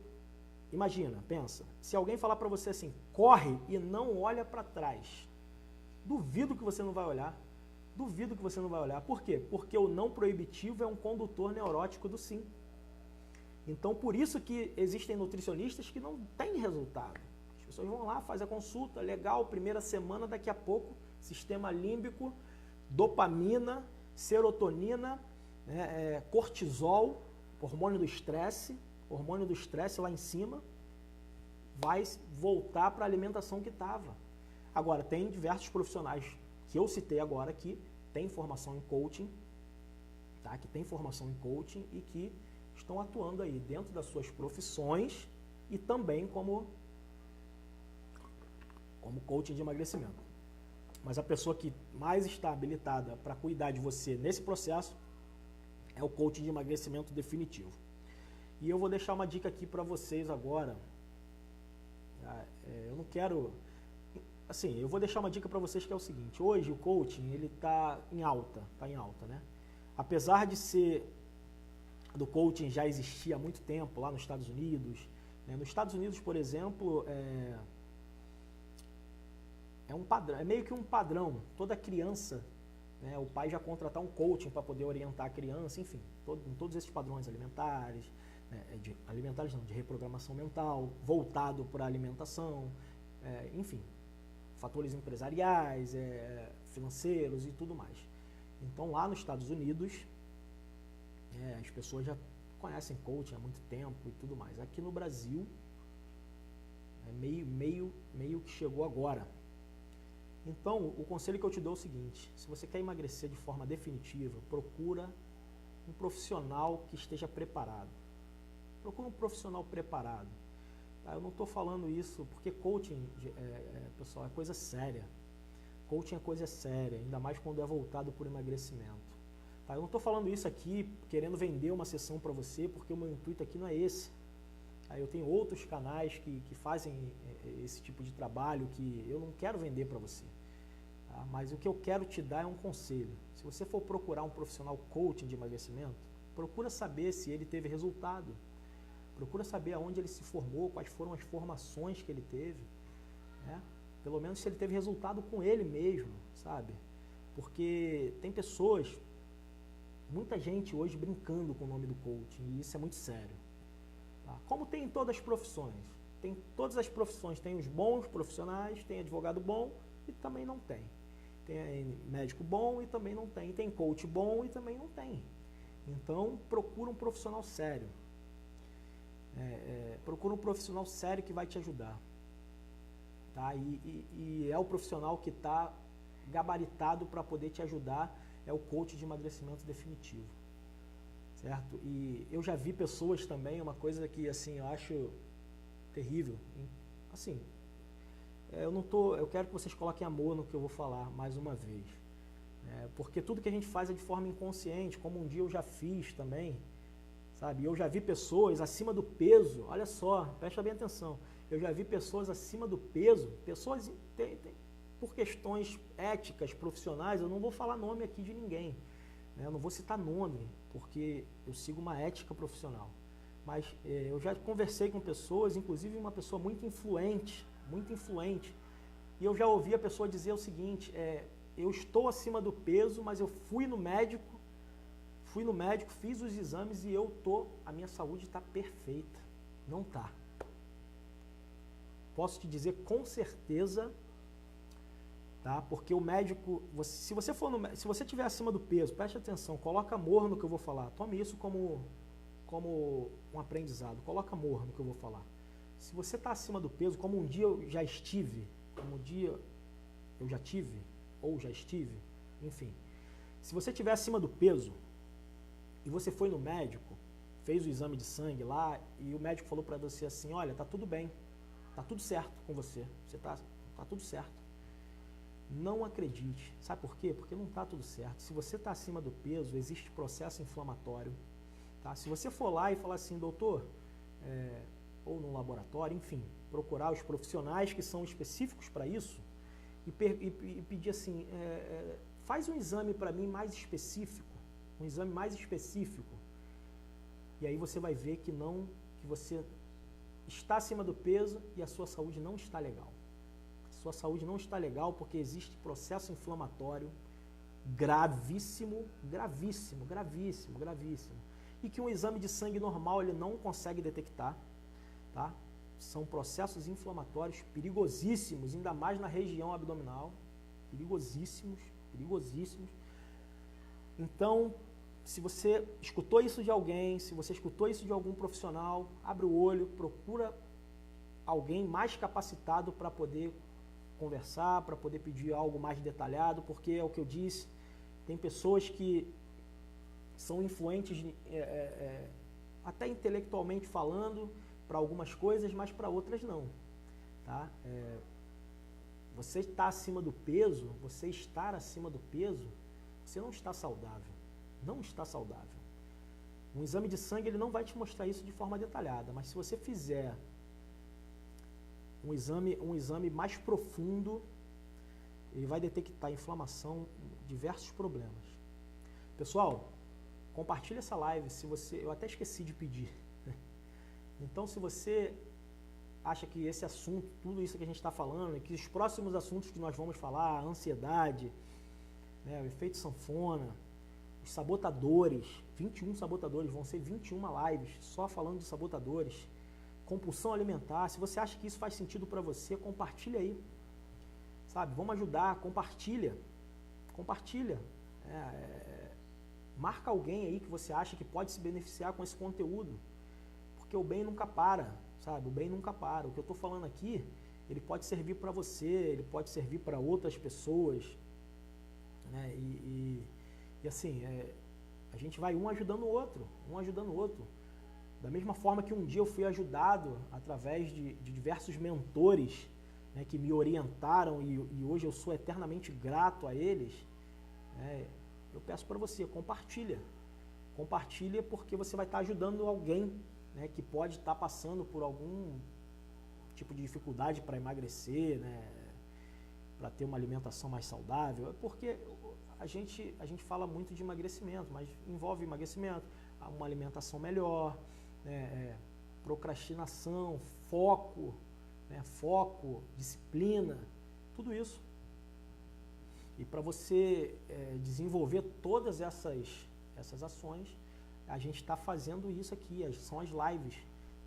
imagina, pensa, se alguém falar para você assim, corre e não olha para trás, duvido que você não vai olhar. Duvido que você não vai olhar. Por quê? Porque o não proibitivo é um condutor neurótico do sim. Então, por isso que existem nutricionistas que não têm resultado. As pessoas vão lá, fazem a consulta, legal, primeira semana, daqui a pouco, sistema límbico, dopamina, serotonina, né, cortisol, hormônio do estresse lá em cima, vai voltar para a alimentação que estava. Agora, tem diversos profissionais que eu citei agora que têm formação em coaching, tá? Que tem formação em coaching e que estão atuando aí dentro das suas profissões e também como como coaching de emagrecimento. Mas a pessoa que mais está habilitada para cuidar de você nesse processo é o coaching de emagrecimento definitivo. E eu vou deixar uma dica aqui para vocês agora. Eu não quero... Assim, eu vou deixar uma dica para vocês que é o seguinte. Hoje o coaching, ele está em alta, né? Apesar de ser... do coaching já existia há muito tempo lá nos Estados Unidos. Né? Nos Estados Unidos, por exemplo, é um padrão, é meio que um padrão. Toda criança, né, o pai já contratar um coaching para poder orientar a criança, enfim, todos esses padrões alimentares, né, de reprogramação mental, voltado para a alimentação, enfim, fatores empresariais, financeiros e tudo mais. Então, lá nos Estados Unidos, as pessoas já conhecem coaching há muito tempo e tudo mais. Aqui no Brasil, meio que chegou agora. Então, o conselho que eu te dou é o seguinte: se você quer emagrecer de forma definitiva, procura um profissional que esteja preparado. Procura um profissional preparado. Tá? Eu não estou falando isso porque coaching, pessoal, é coisa séria. Coaching é coisa séria, ainda mais quando é voltado por emagrecimento. Tá? Eu não estou falando isso aqui querendo vender uma sessão para você, porque o meu intuito aqui não é esse. Tá? Eu tenho outros canais que fazem esse tipo de trabalho que eu não quero vender para você. Tá? Mas o que eu quero te dar é um conselho. Se você for procurar um profissional coaching de emagrecimento, procura saber se ele teve resultado. Procura saber aonde ele se formou, quais foram as formações que ele teve. Né? Pelo menos se ele teve resultado com ele mesmo, sabe? Porque tem pessoas, muita gente hoje brincando com o nome do coaching, e isso é muito sério. Tá? Como tem em todas as profissões. Tem todas as profissões, tem os bons profissionais, tem advogado bom e também não tem. Tem médico bom e também não tem. Tem coach bom e também não tem. Então, procura um profissional sério. Procura um profissional sério que vai te ajudar. Tá? E é o profissional que está gabaritado para poder te ajudar, é o coach de emagrecimento definitivo. Certo? E eu já vi pessoas também, uma coisa que assim, eu acho terrível. Assim, eu quero que vocês coloquem amor no que eu vou falar mais uma vez. Porque tudo que a gente faz é de forma inconsciente, como um dia eu já fiz também. Sabe? Eu já vi pessoas acima do peso, olha só, presta bem atenção. Eu já vi pessoas acima do peso, pessoas por questões éticas, profissionais, eu não vou falar nome aqui de ninguém. Eu não vou citar nome, porque eu sigo uma ética profissional. Mas eu já conversei com pessoas, inclusive uma pessoa muito influente, e eu já ouvi a pessoa dizer o seguinte: eu estou acima do peso, mas eu fui no médico, fiz os exames e a minha saúde está perfeita. Não está. Posso te dizer com certeza, tá? Porque o médico, se você estiver acima do peso, preste atenção, coloca amor no que eu vou falar. Tome isso como um aprendizado. Coloca amor no que eu vou falar. Se você está acima do peso, como um dia eu já estive, ou já estive, enfim. Se você estiver acima do peso e você foi no médico, fez o exame de sangue lá e o médico falou para você assim: olha, tá tudo bem, tá tudo certo com você, tá tudo certo. Não acredite. Sabe por quê? Porque não está tudo certo. Se você está acima do peso, existe processo inflamatório. Tá? Se você for lá e falar assim: doutor, ou no laboratório, enfim, procurar os profissionais que são específicos para isso e pedir assim: faz um exame para mim mais específico, e aí você vai ver que você está acima do peso e a sua saúde não está legal. Sua saúde não está legal porque existe processo inflamatório gravíssimo, e que um exame de sangue normal ele não consegue detectar, tá? São processos inflamatórios perigosíssimos, ainda mais na região abdominal, perigosíssimos. Então, se você escutou isso de alguém, se você escutou isso de algum profissional, abre o olho, procura alguém mais capacitado para poder conversar, para poder pedir algo mais detalhado, porque é o que eu disse, tem pessoas que são influentes até intelectualmente falando para algumas coisas, mas para outras não. Tá? você está acima do peso, você estar acima do peso, você não está saudável. Não está saudável. Um exame de sangue ele não vai te mostrar isso de forma detalhada, mas se você fizer um exame mais profundo, ele vai detectar inflamação, diversos problemas. Pessoal, compartilha essa live. Se você, eu até esqueci de pedir. Então, se você acha que esse assunto, tudo isso que a gente está falando, que os próximos assuntos que nós vamos falar, a ansiedade, né, o efeito sanfona, os sabotadores, 21 sabotadores, vão ser 21 lives só falando de sabotadores, compulsão alimentar. Se você acha que isso faz sentido para você, compartilha aí, sabe? Vamos ajudar, compartilha, marca alguém aí que você acha que pode se beneficiar com esse conteúdo, porque o bem nunca para, sabe? O bem nunca para. O que eu estou falando aqui, ele pode servir para você, ele pode servir para outras pessoas, né? E assim, a gente vai um ajudando o outro, Da mesma forma que um dia eu fui ajudado através de diversos mentores, né, que me orientaram e hoje eu sou eternamente grato a eles, né, eu peço para você, compartilha porque você vai estar ajudando alguém, né, que pode estar passando por algum tipo de dificuldade para emagrecer, né, para ter uma alimentação mais saudável, porque a gente fala muito de emagrecimento, mas envolve emagrecimento, uma alimentação melhor, procrastinação, foco, né, disciplina, tudo isso. E para você desenvolver todas essas ações, a gente está fazendo isso aqui, são as lives,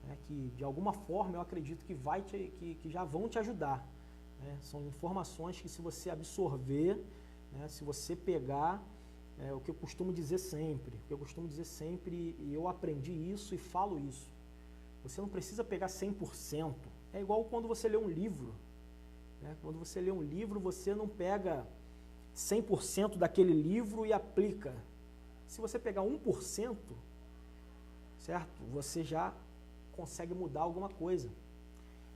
né, que de alguma forma eu acredito que já vão te ajudar, né? São informações que se você absorver, né, se você pegar, o que eu costumo dizer sempre, e eu aprendi isso e falo isso, você não precisa pegar 100%, é igual quando você lê um livro, né? Quando você lê um livro, você não pega 100% daquele livro e aplica. Se você pegar 1%, certo? Você já consegue mudar alguma coisa.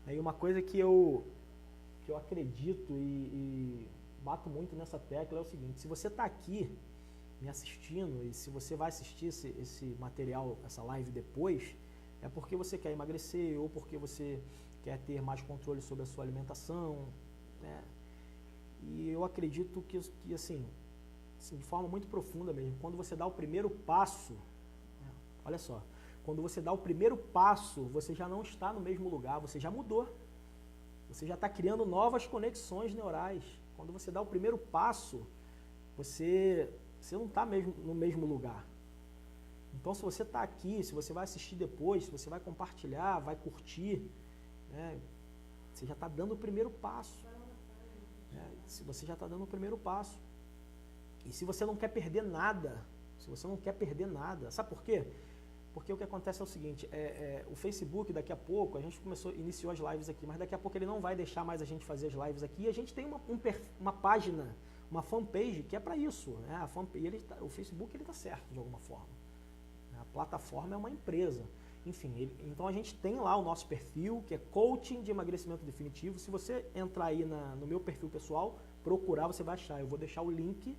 E uma coisa que eu acredito e bato muito nessa tecla é o seguinte: se você está aqui me assistindo e se você vai assistir esse material, essa live depois, é porque você quer emagrecer ou porque você quer ter mais controle sobre a sua alimentação, né? E eu acredito que assim, de forma muito profunda mesmo, quando você dá o primeiro passo, né, olha só, quando você dá o primeiro passo, você já não está no mesmo lugar, você já mudou. Você já está criando novas conexões neurais. Quando você dá o primeiro passo, você não está no mesmo lugar. Então, se você está aqui, se você vai assistir depois, se você vai compartilhar, vai curtir, né, você já está dando o primeiro passo. Né, se você já está dando o primeiro passo. E se você não quer perder nada, sabe por quê? Porque o que acontece é o seguinte, o Facebook daqui a pouco, a gente iniciou as lives aqui, mas daqui a pouco ele não vai deixar mais a gente fazer as lives aqui, e a gente tem uma página, uma fanpage que é para isso, né? O Facebook ele está certo de alguma forma. A plataforma é uma empresa. Enfim, então a gente tem lá o nosso perfil, que é Coaching de Emagrecimento Definitivo. Se você entrar aí no meu perfil pessoal, procurar, você vai achar. Eu vou deixar o link,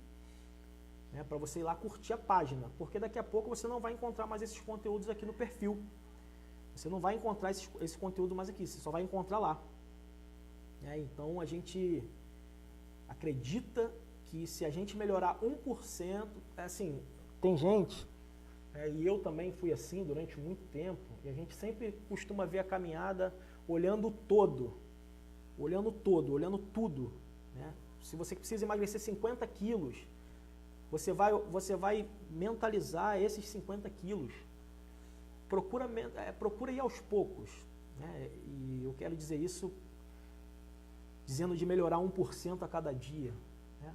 né, para você ir lá curtir a página, porque daqui a pouco você não vai encontrar mais esses conteúdos aqui no perfil. Você não vai encontrar esse conteúdo mais aqui, você só vai encontrar lá. Então a gente acredita que se a gente melhorar 1%, assim, tem gente, e eu também fui assim durante muito tempo, e a gente sempre costuma ver a caminhada olhando todo, olhando tudo, né? Se você precisa emagrecer 50 quilos, você vai mentalizar esses 50 quilos. Procura ir aos poucos, né? E eu quero dizer isso dizendo de melhorar 1% a cada dia, né?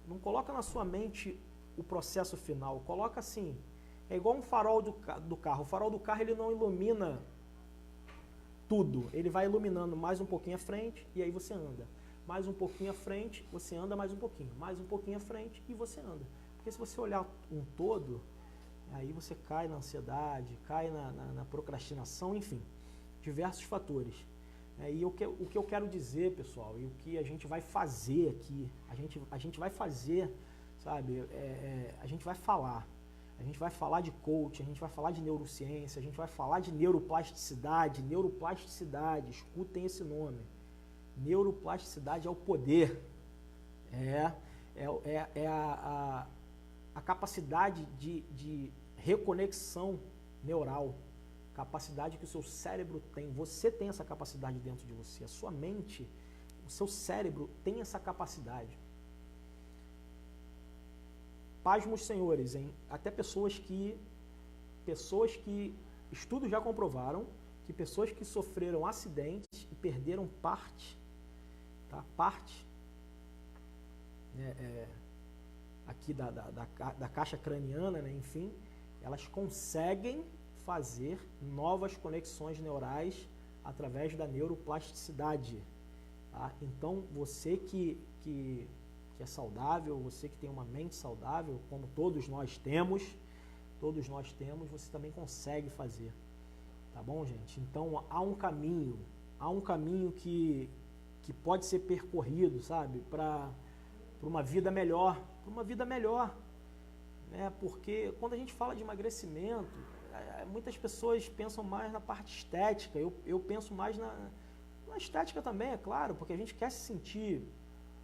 Não coloca na sua mente o processo final, coloca assim, é igual um farol do carro. O farol do carro ele não ilumina tudo, ele vai iluminando mais um pouquinho à frente e aí você anda. Mais um pouquinho à frente, você anda mais um pouquinho. Mais um pouquinho à frente e você anda. Porque se você olhar um todo, aí você cai na ansiedade, cai na procrastinação, enfim, diversos fatores. E o que eu quero dizer, pessoal, e o que a gente vai fazer aqui, a gente vai fazer, sabe, a gente vai falar. A gente vai falar de coach, a gente vai falar de neurociência, a gente vai falar de neuroplasticidade. Neuroplasticidade, escutem esse nome. Neuroplasticidade é o poder. É a capacidade de reconexão neural. Capacidade que o seu cérebro tem. Você tem essa capacidade dentro de você. A sua mente, o seu cérebro tem essa capacidade. Pasmos, senhores, hein? Até pessoas que estudos já comprovaram que pessoas que sofreram acidentes e perderam parte aqui da caixa craniana, né? Enfim, elas conseguem fazer novas conexões neurais através da neuroplasticidade. Tá? Então, você que é saudável, você que tem uma mente saudável, como todos nós temos, você também consegue fazer. Tá bom, gente? Então, há um caminho que pode ser percorrido, sabe? Para uma vida melhor, né? Porque quando a gente fala de emagrecimento, muitas pessoas pensam mais na parte estética, eu penso mais na estética também, é claro, porque a gente quer se sentir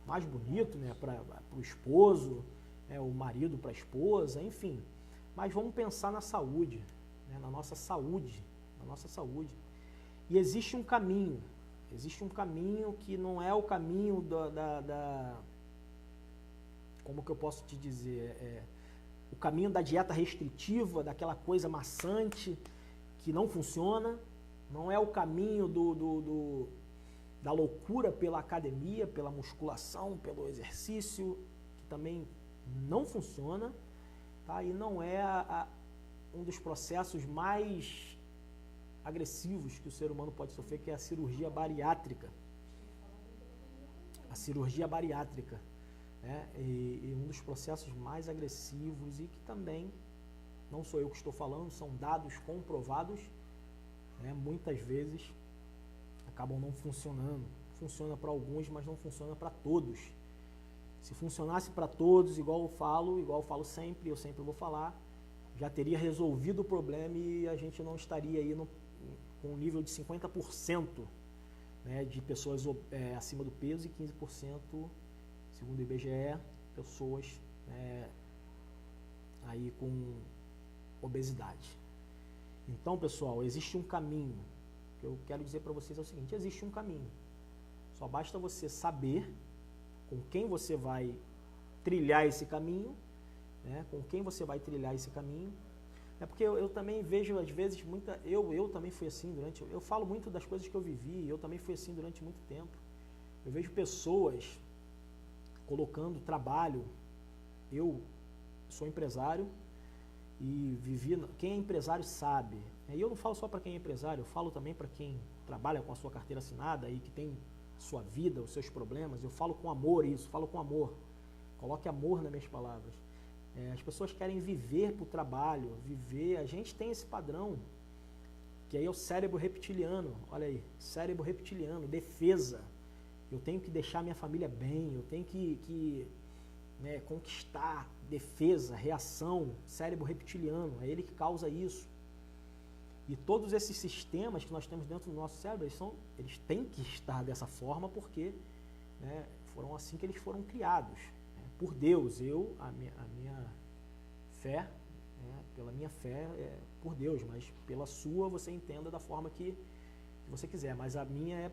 mais bonito, né, para o esposo, o marido para a esposa, enfim. Mas vamos pensar na saúde, né, na nossa saúde. E existe um caminho que não é o caminho como que eu posso te dizer, o caminho da dieta restritiva, daquela coisa maçante que não funciona, não é o caminho da loucura pela academia, pela musculação, pelo exercício, que também não funciona, tá? E não é um dos processos mais agressivos que o ser humano pode sofrer, que é a cirurgia bariátrica. Né? E um dos processos mais agressivos e que também, não sou eu que estou falando, são dados comprovados, né? Muitas vezes acabam não funcionando. Funciona para alguns, mas não funciona para todos. Se funcionasse para todos, igual eu falo sempre, eu sempre vou falar, já teria resolvido o problema e a gente não estaria aí com um nível de 50%, né, de pessoas acima do peso e 15%, segundo o IBGE, pessoas aí com obesidade. Então, pessoal, existe um caminho. O que eu quero dizer para vocês é o seguinte: existe um caminho. Só basta você saber com quem você vai trilhar esse caminho, né? É porque eu também vejo, às vezes, eu também fui assim eu falo muito das coisas que eu vivi, eu também fui assim durante muito tempo. Eu vejo pessoas colocando trabalho. Eu sou empresário e quem é empresário sabe. E eu não falo só para quem é empresário, eu falo também para quem trabalha com a sua carteira assinada e que tem sua vida, os seus problemas. Eu falo com amor falo com amor. Coloque amor nas minhas palavras. As pessoas querem viver para o trabalho, a gente tem esse padrão, que aí é o cérebro reptiliano, olha aí, cérebro reptiliano, defesa. Eu tenho que deixar minha família bem, eu tenho que conquistar, defesa, reação, cérebro reptiliano, é ele que causa isso. E todos esses sistemas que nós temos dentro do nosso cérebro, eles têm que estar dessa forma porque, né, foram assim que eles foram criados, né, por Deus. A minha fé, né, pela minha fé é por Deus, mas pela sua você entenda da forma que você quiser. Mas a minha é,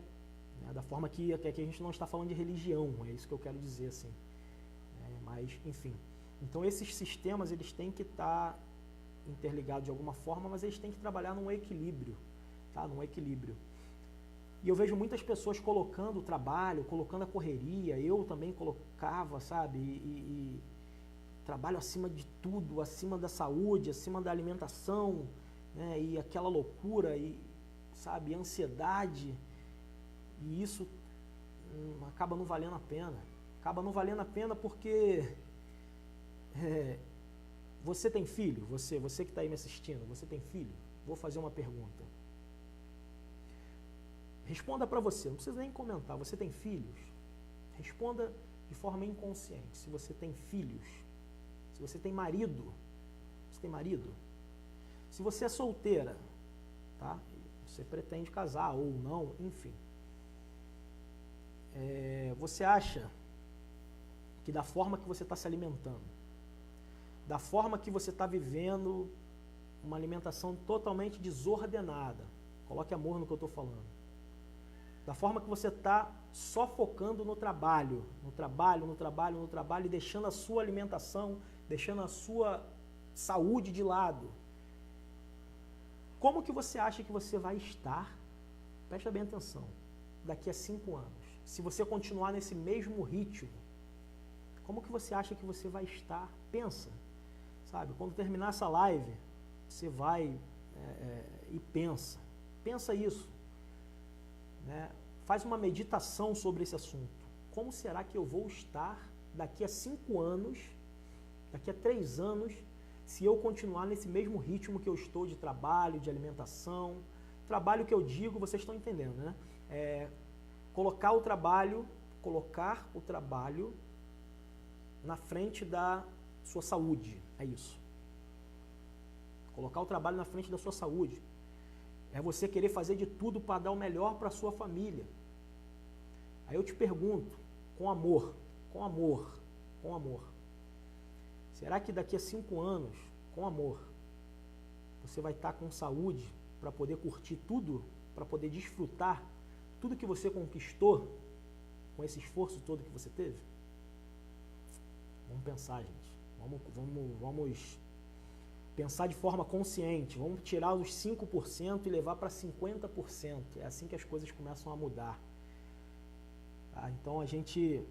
né, da forma que a gente não está falando de religião, é isso que eu quero dizer assim. Mas, enfim. Então esses sistemas eles têm que estar interligados de alguma forma, mas eles têm que trabalhar num equilíbrio, tá? Num equilíbrio. E eu vejo muitas pessoas colocando o trabalho, colocando a correria, eu também colocava, sabe? E trabalho acima de tudo, acima da saúde, acima da alimentação, né? E aquela loucura, sabe? Ansiedade, e isso acaba não valendo a pena. Acaba não valendo a pena porque você tem filho? Você que está aí me assistindo, você tem filho? Vou fazer uma pergunta. Responda para você, não precisa nem comentar. Você tem filhos? Responda de forma inconsciente. Se você tem filhos, se você tem marido, você tem marido? Se você é solteira, tá? Você pretende casar ou não, enfim. Você acha que da forma que você está se alimentando, da forma que você está vivendo uma alimentação totalmente desordenada, coloque amor no que eu estou falando, da forma que você está só focando no trabalho, e deixando a sua alimentação, deixando a sua saúde de lado, como que você acha que você vai estar, presta bem atenção, daqui a 5 anos? Se você continuar nesse mesmo ritmo, como que você acha que você vai estar? Pensa, sabe? Quando terminar essa live, você vai e pensa isso, né? Faz uma meditação sobre esse assunto. Como será que eu vou estar daqui a 5 anos, daqui a 3 anos, se eu continuar nesse mesmo ritmo que eu estou de trabalho, de alimentação? Trabalho que eu digo, vocês estão entendendo, né? Colocar o trabalho na frente da sua saúde, é isso. Colocar o trabalho na frente da sua saúde. É você querer fazer de tudo para dar o melhor para a sua família. Aí eu te pergunto, com amor, será que daqui a 5 anos, com amor, você vai estar com saúde para poder curtir tudo, para poder desfrutar tudo que você conquistou com esse esforço todo que você teve? Vamos pensar, gente. Vamos pensar de forma consciente. Vamos tirar os 5% e levar para 50%. É assim que as coisas começam a mudar. Tá? Então a gente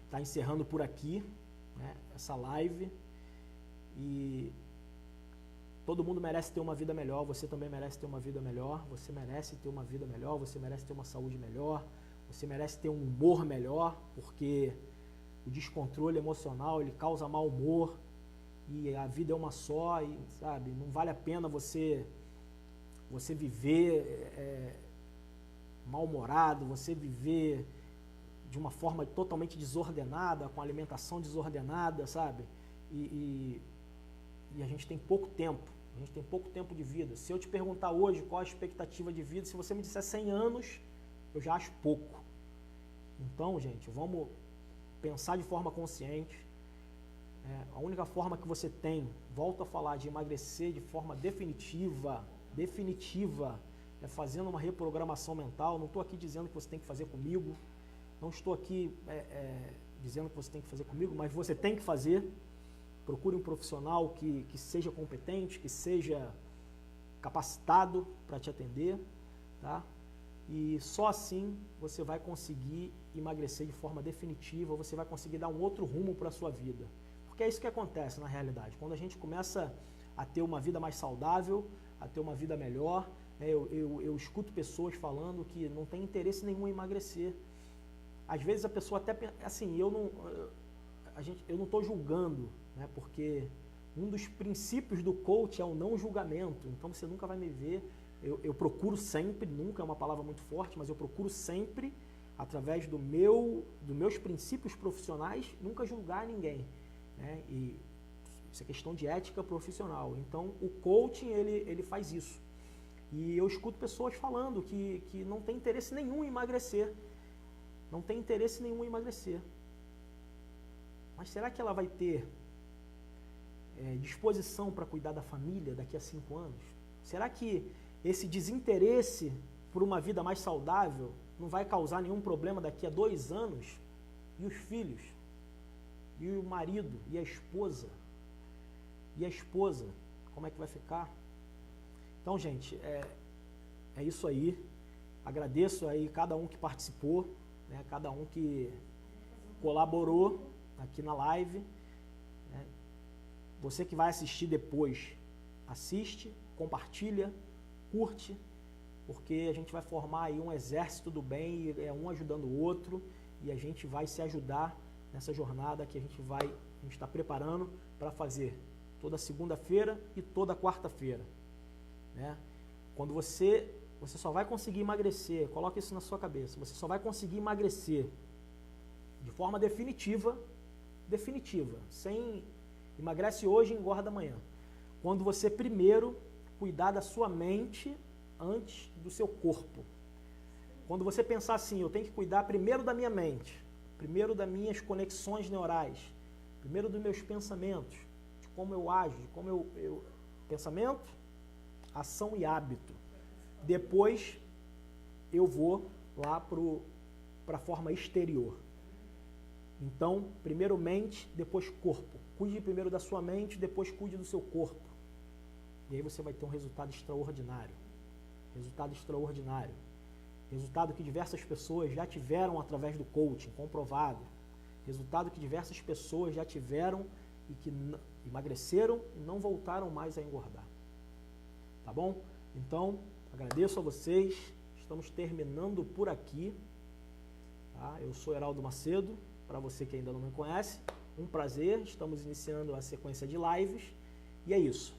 está encerrando por aqui, né, essa live. E todo mundo merece ter uma vida melhor. Você também merece ter uma vida melhor. Você merece ter uma vida melhor. Você merece ter uma saúde melhor. Você merece ter um humor melhor, porque o descontrole emocional, ele causa mau humor, e a vida é uma só, e, sabe, não vale a pena você viver mal-humorado, você viver de uma forma totalmente desordenada, com alimentação desordenada, sabe? E a gente tem pouco tempo, de vida. Se eu te perguntar hoje qual a expectativa de vida, se você me disser 100 anos, eu já acho pouco. Então, gente, vamos pensar de forma consciente. A única forma que você tem, volto a falar, de emagrecer de forma definitiva, é fazendo uma reprogramação mental. Não estou aqui dizendo que você tem que fazer comigo, não estou aqui dizendo que você tem que fazer comigo, mas você tem que fazer. Procure um profissional que seja competente, que seja capacitado para te atender, tá? E só assim você vai conseguir emagrecer de forma definitiva, você vai conseguir dar um outro rumo para a sua vida. Porque é isso que acontece na realidade. Quando a gente começa a ter uma vida mais saudável, a ter uma vida melhor, né, eu escuto pessoas falando que não tem interesse nenhum em emagrecer. Às vezes a pessoa até, assim, eu não estou julgando, né, porque um dos princípios do coach é o não julgamento. Então você nunca vai me ver, eu procuro sempre, nunca é uma palavra muito forte, mas eu procuro sempre, através dos meus princípios profissionais, nunca julgar ninguém, né? E isso é questão de ética profissional. Então o coaching ele faz isso. E eu escuto pessoas falando que não tem interesse nenhum em emagrecer. Não tem interesse nenhum em emagrecer. Mas será que ela vai ter disposição para cuidar da família daqui a 5 anos? Será que esse desinteresse por uma vida mais saudável não vai causar nenhum problema daqui a 2 anos? E os filhos? E o marido? E a esposa? E a esposa? Como é que vai ficar? Então, gente, é isso aí. Agradeço aí cada um que participou, né, cada um que colaborou aqui na live. Né. Você que vai assistir depois, assiste, compartilha, curte, porque a gente vai formar aí um exército do bem, um ajudando o outro, e a gente vai se ajudar nessa jornada que a gente está preparando para fazer toda segunda-feira e toda quarta-feira, né? Quando você você só vai conseguir emagrecer, coloque isso na sua cabeça, você só vai conseguir emagrecer de forma definitiva, sem emagrece hoje e engorda amanhã. Quando você primeiro cuidar da sua mente antes do seu corpo. Quando você pensar assim, eu tenho que cuidar primeiro da minha mente, primeiro das minhas conexões neurais, primeiro dos meus pensamentos, de como eu ajo, de como eu pensamento, ação e hábito. Depois eu vou lá para a forma exterior. Então, primeiro mente, depois corpo. Cuide primeiro da sua mente, depois cuide do seu corpo. E aí você vai ter um resultado extraordinário. Resultado extraordinário. Resultado que diversas pessoas já tiveram através do coaching, comprovado. Resultado que diversas pessoas já tiveram e que emagreceram e não voltaram mais a engordar. Tá bom? Então, agradeço a vocês. Estamos terminando por aqui. Tá? Eu sou Heraldo Macedo. Para você que ainda não me conhece, um prazer. Estamos iniciando a sequência de lives. E é isso.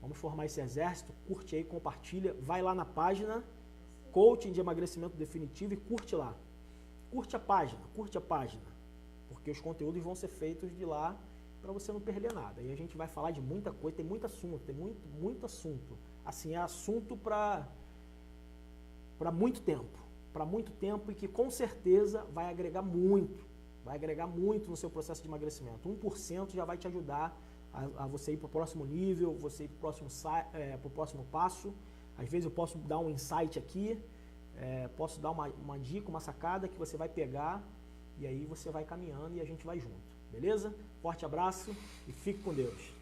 Vamos formar esse exército. Curte aí, compartilha. Vai lá na página Coaching de Emagrecimento Definitivo e curte lá. Curte a página. Porque os conteúdos vão ser feitos de lá para você não perder nada. E a gente vai falar de muita coisa, tem muito assunto, muito assunto. Assim, é assunto para muito tempo e que com certeza vai agregar muito no seu processo de emagrecimento. 1% já vai te ajudar a você ir para o próximo nível, você ir para o próximo passo. Às vezes eu posso dar um insight aqui, posso dar uma dica, uma sacada que você vai pegar e aí você vai caminhando e a gente vai junto. Beleza? Forte abraço e fique com Deus.